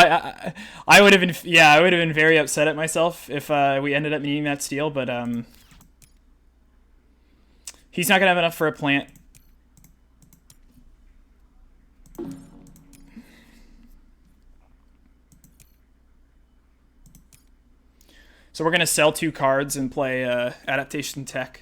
I would have been, yeah, I would have been very upset at myself if we ended up needing that steel, but he's not gonna have enough for a plant. So we're going to sell 2 cards and play adaptation tech.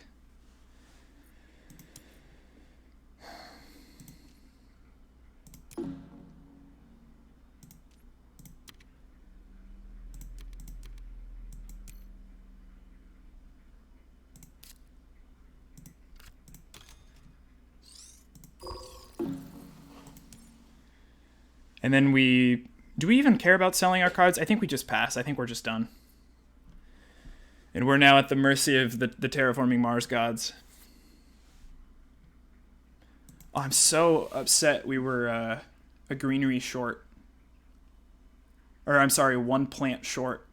And then do we even care about selling our cards? I think we just pass. I think we're just done. And we're now at the mercy of the Terraforming Mars gods. Oh, I'm so upset we were a greenery short. Or, I'm sorry, 1 plant short.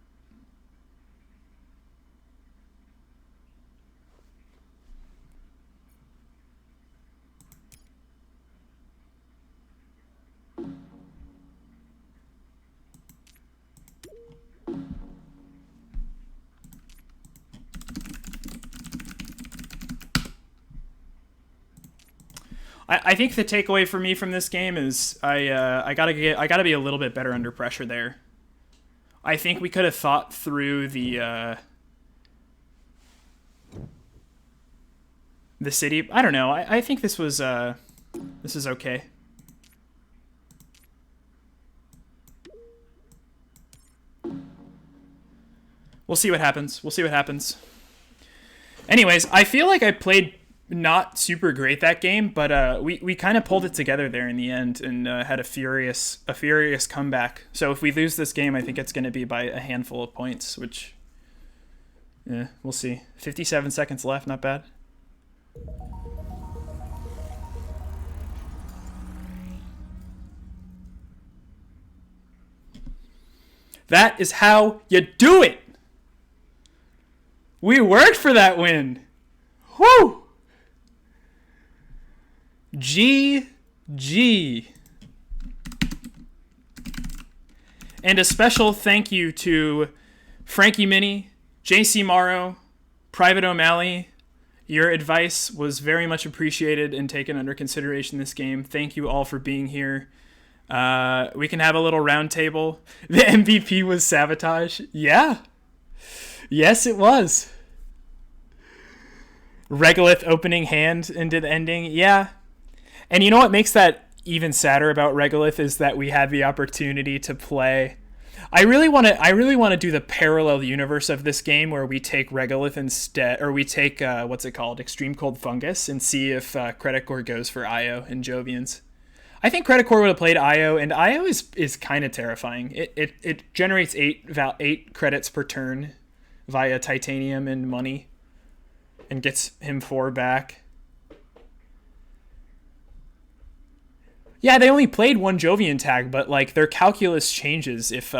I think the takeaway for me from this game is I gotta be a little bit better under pressure there. I think we could have thought through the city. I don't know. I think this is okay. We'll see what happens. We'll see what happens. Anyways, I feel like I played not super great that game, but we kind of pulled it together there in the end and had a furious comeback. So if we lose this game, I think it's going to be by a handful of points, which, yeah, we'll see. 57 seconds left, not bad. That is how you do it. We worked for that win. Woo! GG. And a special thank you to Frankie Mini, JC Morrow, Private O'Malley. Your advice was very much appreciated and taken under consideration this game. Thank you all for being here. We can have a little round table. The MVP was Sabotage. Yeah. Yes, it was. Regolith opening hand into the ending. Yeah. And you know what makes that even sadder about Regolith is that we had the opportunity to play. I really want to do the parallel universe of this game where we take Regolith instead, or we take what's it called, Extreme Cold Fungus, and see if Credit Core goes for Io and Jovians. I think Credit Core would have played Io, and Io is kind of terrifying. It generates 8 credits per turn via titanium and money, and gets him 4 back. Yeah, they only played 1 Jovian tag, but like their calculus changes if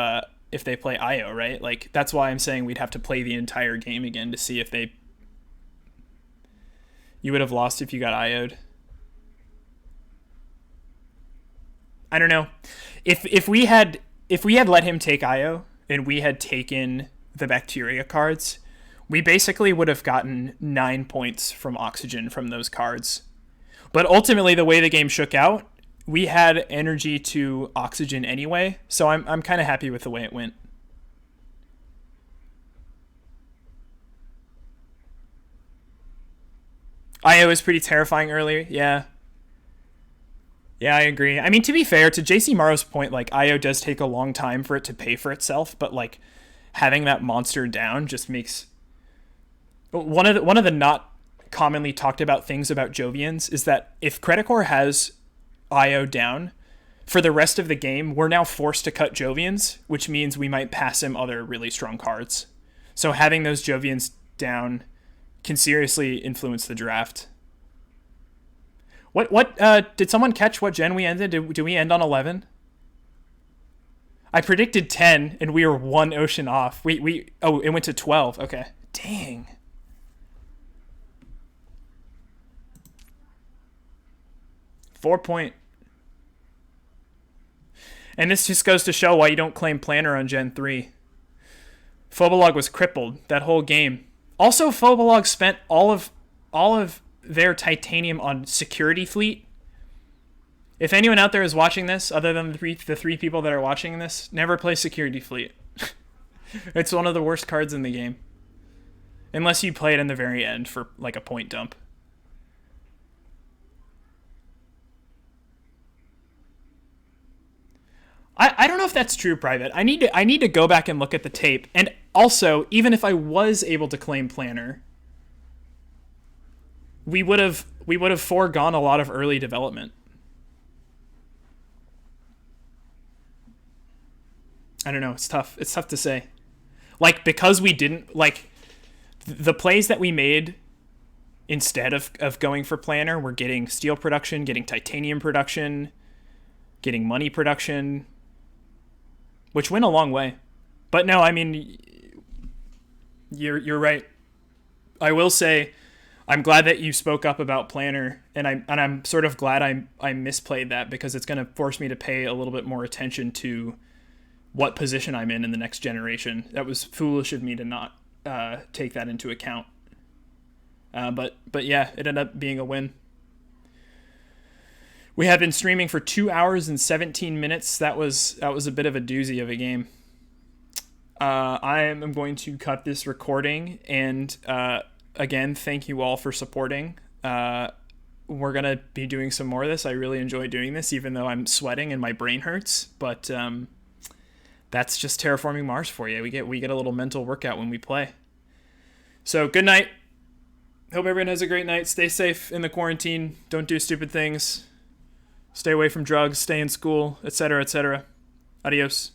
they play Io, right? Like that's why I'm saying we'd have to play the entire game again to see if they. You would have lost if you got IO'd. I don't know. If we had let him take Io and we had taken the bacteria cards, we basically would have gotten 9 points from Oxygen from those cards. But ultimately, the way the game shook out, we had energy to Oxygen anyway, so I'm kind of happy with the way it went. Io was pretty terrifying earlier, yeah. Yeah, I agree. I mean, to be fair, to JC Morrow's point, like, Io does take a long time for it to pay for itself, but, like, having that monster down just makes... One of the not commonly talked about things about Jovians is that if Credit Core has Io down, for the rest of the game, we're now forced to cut Jovians, which means we might pass him other really strong cards. So having those Jovians down can seriously influence the draft. What did someone catch what gen we ended? Did we end on 11? I predicted 10 and we were 1 ocean off. It went to 12. Okay. Dang. .4. And this just goes to show why you don't claim Planner on Gen 3. Phobolog was crippled that whole game. Also, Phobolog spent all of their titanium on Security Fleet. If anyone out there is watching this, other than the three people that are watching this, never play Security Fleet. It's one of the worst cards in the game. Unless you play it in the very end for like a point dump. I don't know if that's true, Private. I need to go back and look at the tape. And also, even if I was able to claim Planner, we would have foregone a lot of early development. I don't know. It's tough. It's tough to say. Like, because we didn't, like, the plays that we made instead of going for Planner were getting steel production, getting titanium production, getting money production, which went a long way. But no, I mean, you're right. I will say, I'm glad that you spoke up about Planner, and I'm sort of glad I misplayed that, because it's going to force me to pay a little bit more attention to what position I'm in the next generation. That was foolish of me to not take that into account. But yeah, it ended up being a win. We had been streaming for 2 hours and 17 minutes. That was a bit of a doozy of a game. I am going to cut this recording, and again, thank you all for supporting. We're going to be doing some more of this. I really enjoy doing this, even though I'm sweating and my brain hurts. But that's just Terraforming Mars for you. We get a little mental workout when we play. So good night. Hope everyone has a great night. Stay safe in the quarantine. Don't do stupid things. Stay away from drugs. Stay in school, etc., etc. Adios.